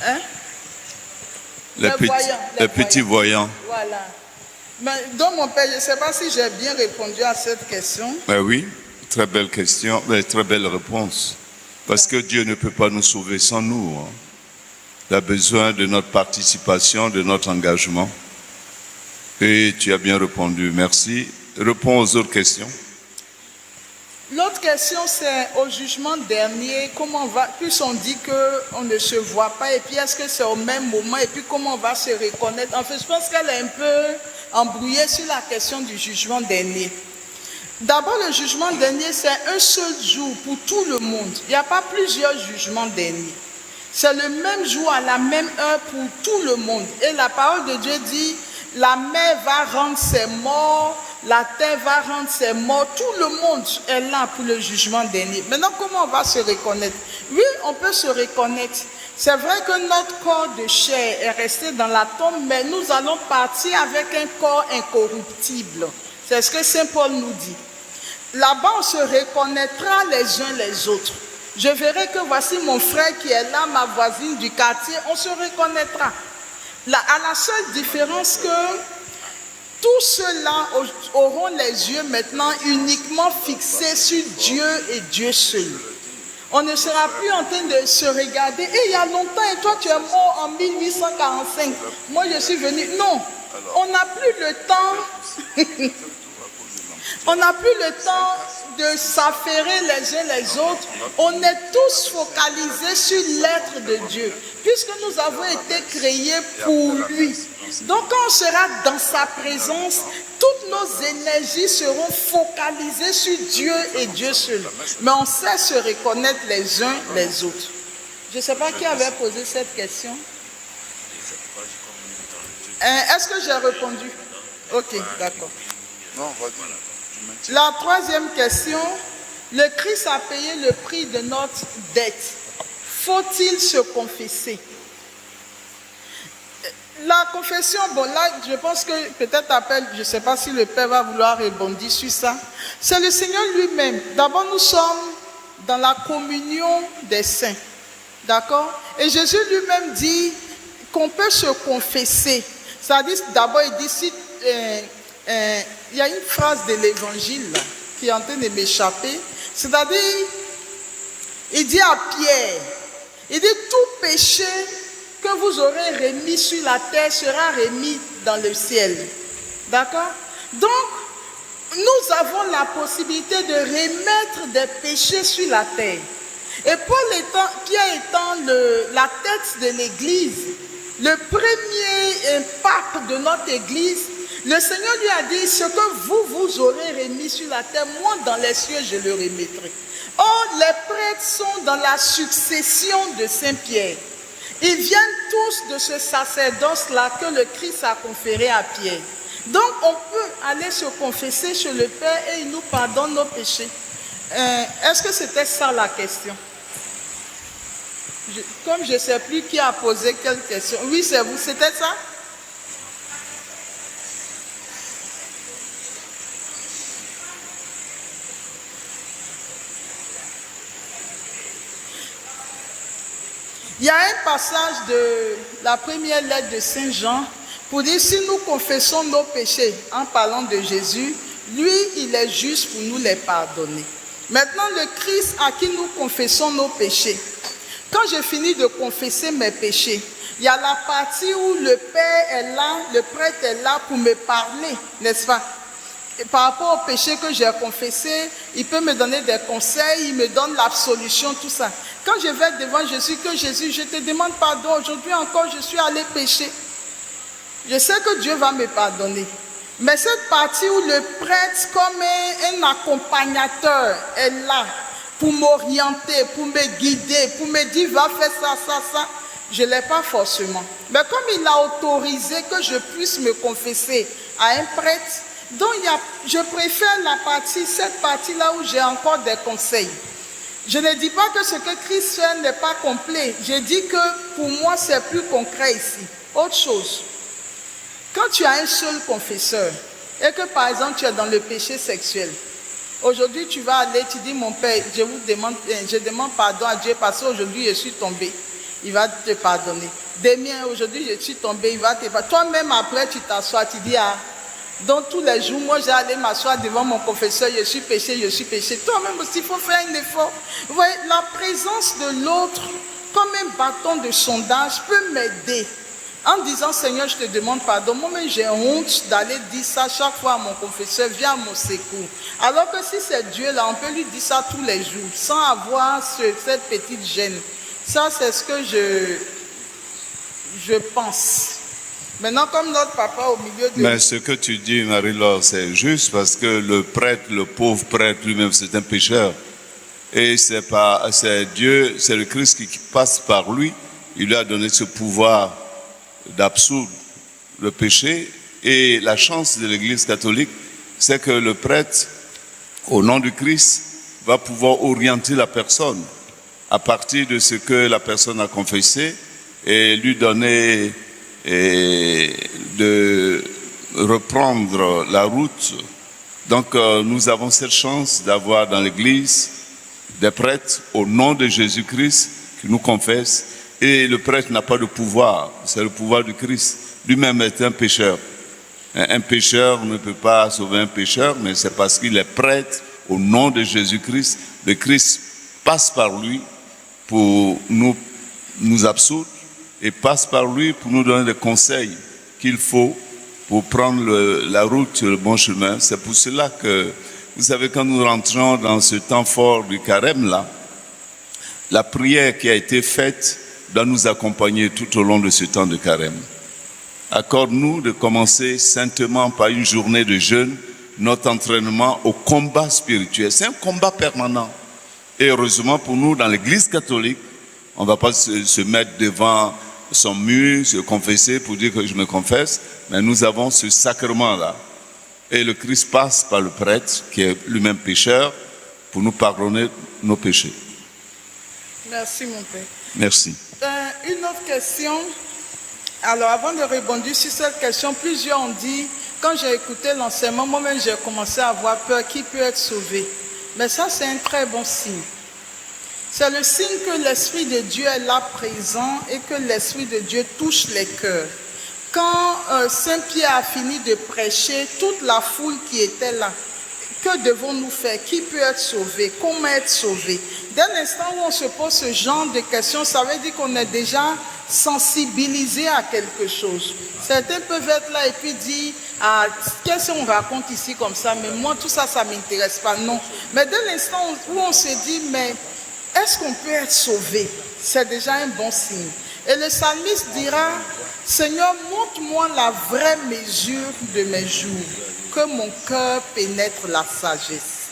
Hein? Les petits voyants. Voilà. Mais, donc mon père, je ne sais pas si j'ai bien répondu à cette question. Ben oui, très belle question, très belle réponse. Parce que Dieu ne peut pas nous sauver sans nous. Hein. Il a besoin de notre participation, de notre engagement. Et tu as bien répondu, merci. Réponds aux autres questions. L'autre question, c'est au jugement dernier, comment on va, puisqu'on dit qu'on ne se voit pas, et puis est-ce que c'est au même moment, et puis comment on va se reconnaître. En fait, je pense qu'elle est un peu embrouillée sur la question du jugement dernier. D'abord, le jugement dernier, c'est un seul jour pour tout le monde. Il n'y a pas plusieurs jugements derniers. C'est le même jour, à la même heure pour tout le monde. Et la parole de Dieu dit, la mer va rendre ses morts, la terre va rendre ses morts, tout le monde est là pour le jugement dernier. Maintenant, comment on va se reconnaître? Oui, on peut se reconnaître. C'est vrai que notre corps de chair est resté dans la tombe, mais nous allons partir avec un corps incorruptible. C'est ce que Saint Paul nous dit. Là-bas, on se reconnaîtra les uns les autres. Je verrai que voici mon frère qui est là, ma voisine du quartier, on se reconnaîtra. À la seule différence que tous ceux-là auront les yeux maintenant uniquement fixés sur Dieu et Dieu seul. On ne sera plus en train de se regarder. Et il y a longtemps, et toi tu es mort en 1845. Moi je suis venu. Non, on n'a plus le temps. On n'a plus le temps de s'affairer les uns les autres. On est tous focalisés sur l'être de Dieu, puisque nous avons été créés pour lui. Donc quand on sera dans sa présence, toutes nos énergies seront focalisées sur Dieu et Dieu seul. Mais on sait se reconnaître les uns les autres. Je ne sais pas qui avait posé cette question. Est-ce que j'ai répondu? Ok, d'accord. La troisième question, le Christ a payé le prix de notre dette. Faut-il se confesser? La confession, bon là, je pense que peut-être appel, je ne sais pas si le Père va vouloir rebondir sur ça. C'est le Seigneur lui-même. D'abord, nous sommes dans la communion des saints. D'accord? Et Jésus lui-même dit qu'on peut se confesser. C'est-à-dire, d'abord, il dit, si... il y a une phrase de l'évangile là, qui est en train de m'échapper. C'est-à-dire, il dit à Pierre, il dit tout péché que vous aurez remis sur la terre sera remis dans le ciel. D'accord? Donc, nous avons la possibilité de remettre des péchés sur la terre. Et Paul Pierre étant la tête de l'Église, le premier pape de notre Église, le Seigneur lui a dit, ce que vous aurez remis sur la terre, moi dans les cieux je le remettrai. Or, les prêtres sont dans la succession de Saint-Pierre. Ils viennent tous de ce sacerdoce-là que le Christ a conféré à Pierre. Donc, on peut aller se confesser chez le Père et il nous pardonne nos péchés. Est-ce que c'était ça la question? Comme je ne sais plus qui a posé quelle question. Oui, c'est vous, c'était ça? Il y a un passage de la première lettre de Saint Jean pour dire si nous confessons nos péchés en parlant de Jésus, lui, il est juste pour nous les pardonner. Maintenant, le Christ à qui nous confessons nos péchés. Quand j'ai fini de confesser mes péchés, il y a la partie où le Père est là, le prêtre est là pour me parler, n'est-ce pas? Et par rapport au péché que j'ai confessé, il peut me donner des conseils, il me donne l'absolution, tout ça. Quand je vais devant Jésus, que Jésus, je te demande pardon, aujourd'hui encore je suis allé pécher. Je sais que Dieu va me pardonner. Mais cette partie où le prêtre, comme un accompagnateur, est là pour m'orienter, pour me guider, pour me dire va faire ça, ça, ça, je ne l'ai pas forcément. Mais comme il a autorisé que je puisse me confesser à un prêtre, donc je préfère cette partie-là où j'ai encore des conseils. Je ne dis pas que ce que Christ fait n'est pas complet. Je dis que pour moi, c'est plus concret ici. Autre chose. Quand tu as un seul confesseur et que par exemple tu es dans le péché sexuel, aujourd'hui tu vas aller, tu dis mon Père, je demande pardon à Dieu parce qu'aujourd'hui je suis tombé. Il va te pardonner. Demain, aujourd'hui je suis tombé, il va te pardonner. Toi-même après tu t'assois, tu dis donc tous les jours, moi j'ai allé m'asseoir devant mon confesseur, je suis péché. Toi-même aussi, il faut faire un effort. Vous voyez, la présence de l'autre, comme un bâton de sondage, peut m'aider. En disant, Seigneur, je te demande pardon. Moi-même, j'ai honte d'aller dire ça chaque fois à mon confesseur, viens à mon secours. Alors que si c'est Dieu là, on peut lui dire ça tous les jours, sans avoir cette petite gêne. Ça, c'est ce que je pense. Maintenant, comme notre papa au milieu de... Mais ce que tu dis, Marie-Laure, c'est juste parce que le prêtre, le pauvre prêtre lui-même, c'est un pécheur. Et c'est Dieu, c'est le Christ qui passe par lui. Il lui a donné ce pouvoir d'absoudre le péché. Et la chance de l'Église catholique, c'est que le prêtre, au nom du Christ, va pouvoir orienter la personne à partir de ce que la personne a confessé et lui donner... et de reprendre la route. Donc nous avons cette chance d'avoir dans l'Église des prêtres au nom de Jésus-Christ qui nous confessent, et le prêtre n'a pas de pouvoir, c'est le pouvoir du Christ. Lui-même est un pécheur. Un pécheur ne peut pas sauver un pécheur, mais c'est parce qu'il est prêtre au nom de Jésus-Christ. Le Christ passe par lui pour nous absoudre et passe par lui pour nous donner des conseils qu'il faut pour prendre la route sur le bon chemin. C'est pour cela que, vous savez, quand nous rentrons dans ce temps fort du carême là, la prière qui a été faite doit nous accompagner tout au long de ce temps de carême. Accorde-nous de commencer saintement par une journée de jeûne, notre entraînement au combat spirituel. C'est un combat permanent. Et heureusement pour nous, dans l'Église catholique, on ne va pas se mettre devant son mur, se confesser pour dire que je me confesse, mais nous avons ce sacrement-là. Et le Christ passe par le prêtre, qui est lui-même pécheur, pour nous pardonner nos péchés. Merci mon Père. Merci. Une autre question. Alors avant de répondre sur cette question, plusieurs ont dit, quand j'ai écouté l'enseignement, moi-même j'ai commencé à avoir peur, qui peut être sauvé? Mais ça c'est un très bon signe. C'est le signe que l'Esprit de Dieu est là présent et que l'Esprit de Dieu touche les cœurs. Quand Saint Pierre a fini de prêcher, toute la foule qui était là, que devons-nous faire? Qui peut être sauvé? Comment être sauvé? Dès l'instant où on se pose ce genre de questions, ça veut dire qu'on est déjà sensibilisé à quelque chose. Certains peuvent être là et puis dire, qu'est-ce qu'on raconte ici comme ça? Mais moi, tout ça, ça ne m'intéresse pas. Non. Mais dès l'instant où on se dit, mais est-ce qu'on peut être sauvé? C'est déjà un bon signe. Et le psalmiste dira, Seigneur, montre-moi la vraie mesure de mes jours, que mon cœur pénètre la sagesse.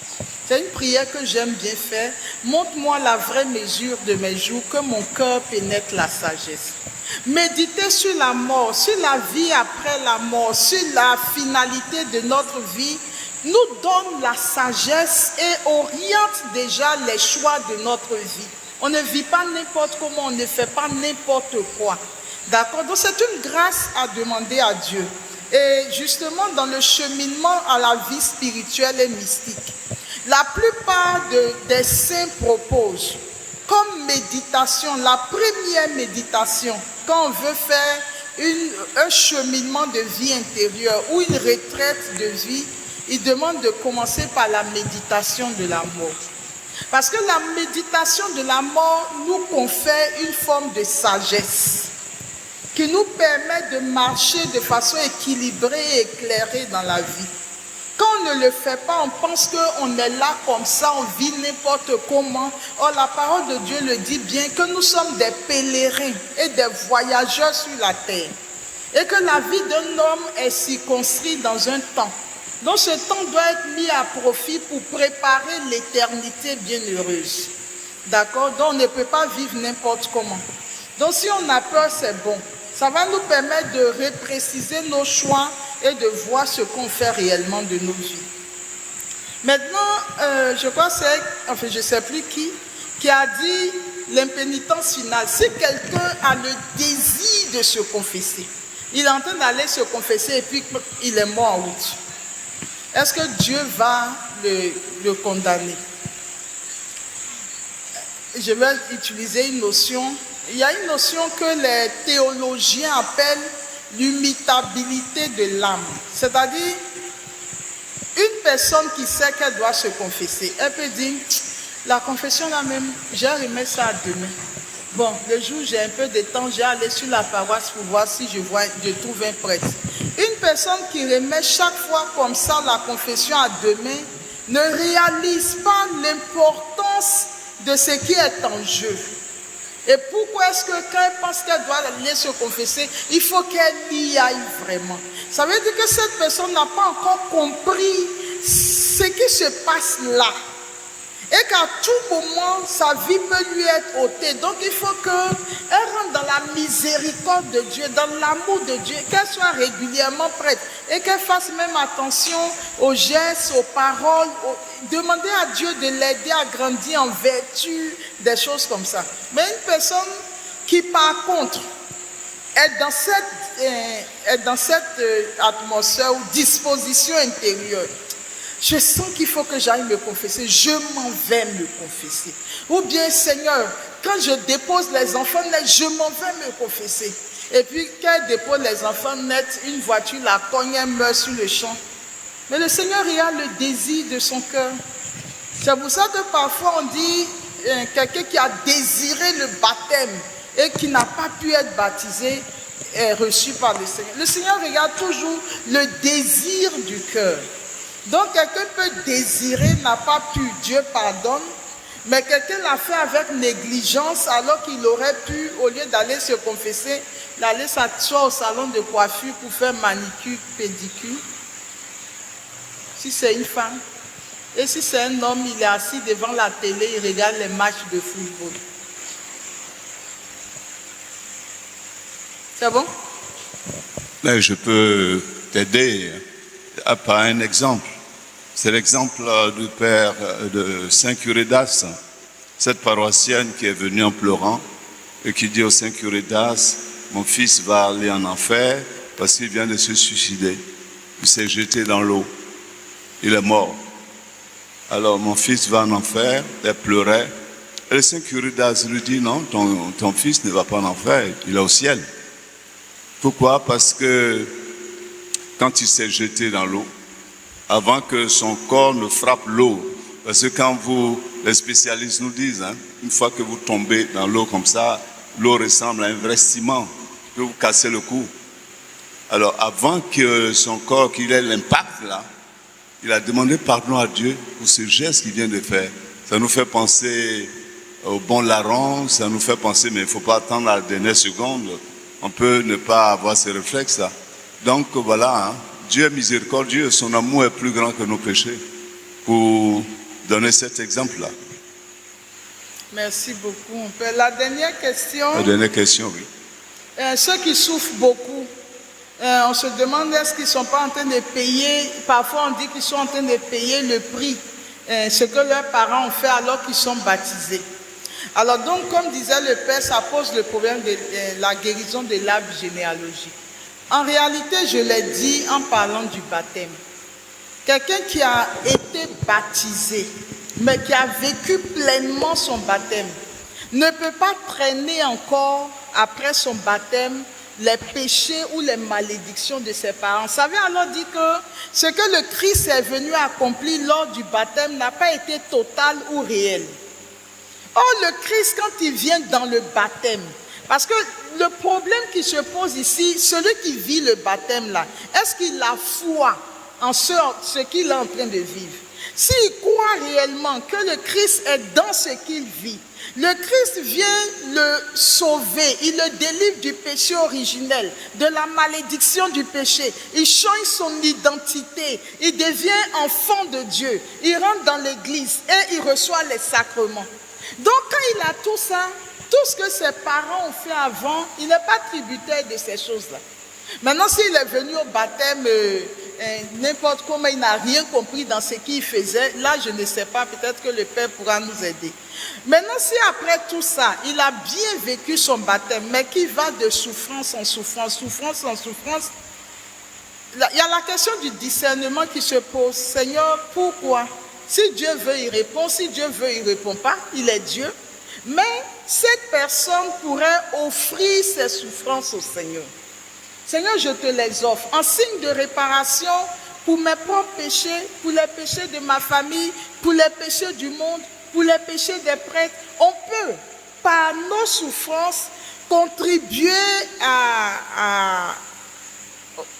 C'est une prière que j'aime bien faire. Montre-moi la vraie mesure de mes jours, que mon cœur pénètre la sagesse. Méditer sur la mort, sur la vie après la mort, sur la finalité de notre vie, nous donne la sagesse et oriente déjà les choix de notre vie. On ne vit pas n'importe comment, on ne fait pas n'importe quoi. D'accord? Donc c'est une grâce à demander à Dieu. Et justement dans le cheminement à la vie spirituelle et mystique, la plupart des saints proposent comme méditation, la première méditation, quand on veut faire un cheminement de vie intérieure ou une retraite de vie, il demande de commencer par la méditation de la mort. Parce que la méditation de la mort nous confère une forme de sagesse qui nous permet de marcher de façon équilibrée et éclairée dans la vie. Quand on ne le fait pas, on pense qu'on est là comme ça, on vit n'importe comment. Or, la parole de Dieu le dit bien que nous sommes des pèlerins et des voyageurs sur la terre. Et que la vie d'un homme est circonscrite dans un temps. Donc ce temps doit être mis à profit pour préparer l'éternité bienheureuse. D'accord? Donc on ne peut pas vivre n'importe comment. Donc si on a peur, c'est bon. Ça va nous permettre de repréciser nos choix et de voir ce qu'on fait réellement de nos vies. Maintenant, je crois que c'est, enfin je ne sais plus qui a dit l'impénitence finale. Si quelqu'un a le désir de se confesser, il est en train d'aller se confesser et puis il est mort en route. Est-ce que Dieu va le condamner? Je vais utiliser une notion. Il y a une notion que les théologiens appellent l'immutabilité de l'âme. C'est-à-dire, une personne qui sait qu'elle doit se confesser, elle peut dire, la confession là même, j'ai remis ça à demain. Bon, le jour où j'ai un peu de temps, j'ai allé sur la paroisse pour voir si je trouve un prêtre. Une personne qui remet chaque fois comme ça la confession à demain ne réalise pas l'importance de ce qui est en jeu. Et pourquoi est-ce que quand elle pense qu'elle doit aller se confesser, il faut qu'elle y aille vraiment? Ça veut dire que cette personne n'a pas encore compris ce qui se passe là. Et qu'à tout moment, sa vie peut lui être ôtée. Donc il faut qu'elle rentre dans la miséricorde de Dieu, dans l'amour de Dieu, qu'elle soit régulièrement prête et qu'elle fasse même attention aux gestes, aux paroles, demander à Dieu de l'aider à grandir en vertu, des choses comme ça. Mais une personne qui par contre est dans cette atmosphère ou disposition intérieure, je sens qu'il faut que j'aille me confesser, je m'en vais me confesser. Ou bien, Seigneur, quand je dépose les enfants nets, je m'en vais me confesser. Et puis, quand elle dépose les enfants nets, une voiture la cogne, elle meurt sur le champ. Mais le Seigneur regarde le désir de son cœur. C'est pour ça que parfois on dit, quelqu'un qui a désiré le baptême et qui n'a pas pu être baptisé est reçu par le Seigneur. Le Seigneur regarde toujours le désir du cœur. Donc quelqu'un peut désirer, n'a pas pu, Dieu pardonne, mais quelqu'un l'a fait avec négligence alors qu'il aurait pu, au lieu d'aller se confesser, d'aller s'asseoir au salon de coiffure pour faire manicure, pédicure. Si c'est une femme, et si c'est un homme, il est assis devant la télé, il regarde les matchs de football. C'est bon? Mais je peux t'aider par un exemple. C'est l'exemple du père de Saint-Curé d'As, cette paroissienne qui est venue en pleurant et qui dit au Saint-Curé d'As, mon fils va aller en enfer parce qu'il vient de se suicider. Il s'est jeté dans l'eau. Il est mort. Alors mon fils va en enfer, elle pleurait. Et le Saint-Curé d'As lui dit, non, ton fils ne va pas en enfer, il est au ciel. Pourquoi? Parce que quand il s'est jeté dans l'eau, avant que son corps ne frappe l'eau, parce que quand les spécialistes nous disent, une fois que vous tombez dans l'eau comme ça, l'eau ressemble à un vrai ciment, peut vous casser le cou. Alors avant que son corps, qu'il ait l'impact là, il a demandé pardon à Dieu pour ce geste qu'il vient de faire. Ça nous fait penser au bon larron, ça nous fait penser, mais il ne faut pas attendre la dernière seconde. On peut ne pas avoir ces réflexes-là. Donc voilà, Dieu est miséricordieux, son amour est plus grand que nos péchés. Pour donner cet exemple-là. Merci beaucoup. La dernière question. La dernière question, oui. Ceux qui souffrent beaucoup, on se demande est-ce qu'ils ne sont pas en train de payer, parfois on dit qu'ils sont en train de payer le prix, ce que leurs parents ont fait alors qu'ils sont baptisés. Alors donc, comme disait le Père, ça pose le problème de la guérison de l'arbre généalogique. En réalité, je l'ai dit en parlant du baptême. Quelqu'un qui a été baptisé, mais qui a vécu pleinement son baptême, ne peut pas traîner encore après son baptême les péchés ou les malédictions de ses parents. Ça veut alors dire que ce que le Christ est venu accomplir lors du baptême n'a pas été total ou réel. Or, le Christ, quand il vient dans le baptême, parce que le problème qui se pose ici, celui qui vit le baptême là, est-ce qu'il a foi en ce qu'il est en train de vivre? S'il croit réellement que le Christ est dans ce qu'il vit, le Christ vient le sauver, il le délivre du péché originel, de la malédiction du péché. Il change son identité, il devient enfant de Dieu, il rentre dans l'église et il reçoit les sacrements. Donc quand il a tout ça, tout ce que ses parents ont fait avant, il n'est pas tributaire de ces choses-là. Maintenant, s'il est venu au baptême, n'importe comment, il n'a rien compris dans ce qu'il faisait, là, je ne sais pas, peut-être que le Père pourra nous aider. Maintenant, si après tout ça, il a bien vécu son baptême, mais qu'il va de souffrance en souffrance, souffrance en souffrance, il y a la question du discernement qui se pose. Seigneur, pourquoi? Si Dieu veut, il répond. Si Dieu veut, il ne répond pas. Il est Dieu. Mais cette personne pourrait offrir ses souffrances au Seigneur. Seigneur, je te les offre en signe de réparation pour mes propres péchés, pour les péchés de ma famille, pour les péchés du monde, pour les péchés des prêtres. On peut, par nos souffrances, contribuer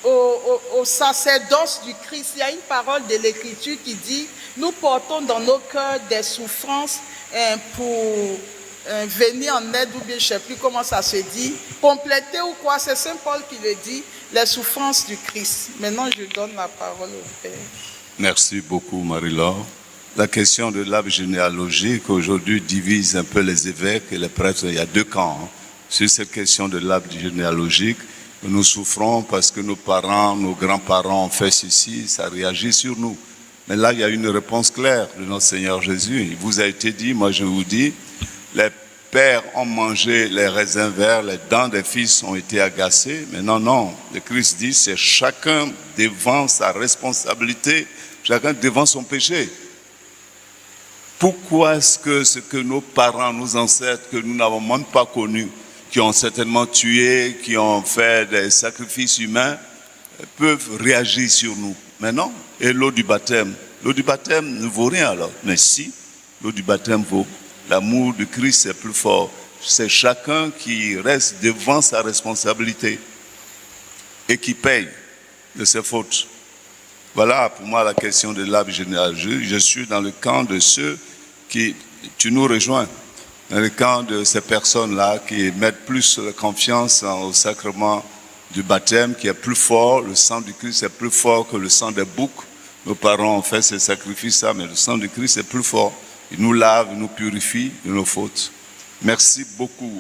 au sacerdoce du Christ. Il y a une parole de l'Écriture qui dit « Nous portons dans nos cœurs des souffrances pour venir en aide » ou bien je ne sais plus comment ça se dit, compléter ou quoi, c'est Saint Paul qui le dit, les souffrances du Christ. Maintenant, je donne la parole au Père. Merci beaucoup, Marie-Laure. La question de l'arbre généalogique aujourd'hui divise un peu les évêques et les prêtres. Il y a deux camps sur cette question de l'arbre généalogique. Nous souffrons parce que nos parents, nos grands-parents ont fait ceci, ça réagit sur nous. Mais là, il y a une réponse claire de notre Seigneur Jésus. Il vous a été dit, moi je vous dis, les pères ont mangé les raisins verts, les dents des fils ont été agacées. Mais non, non, le Christ dit, c'est chacun devant sa responsabilité, chacun devant son péché. Pourquoi est-ce que ce que nos parents, nos ancêtres, que nous n'avons même pas connus, qui ont certainement tué, qui ont fait des sacrifices humains, peuvent réagir sur nous? Mais non. Et l'eau du baptême ne vaut rien alors. Mais si, l'eau du baptême vaut. L'amour du Christ est plus fort. C'est chacun qui reste devant sa responsabilité et qui paye de ses fautes. Voilà pour moi la question de l'arbre généalogique. Je suis dans le camp de ceux qui, tu nous rejoins, dans le camp de ces personnes-là qui mettent plus de confiance au sacrement du baptême qui est plus fort. Le sang du Christ est plus fort que le sang des boucs. Nos parents ont fait ces sacrifices-là, mais le sang du Christ est plus fort. Il nous lave, il nous purifie de nos fautes. Merci beaucoup.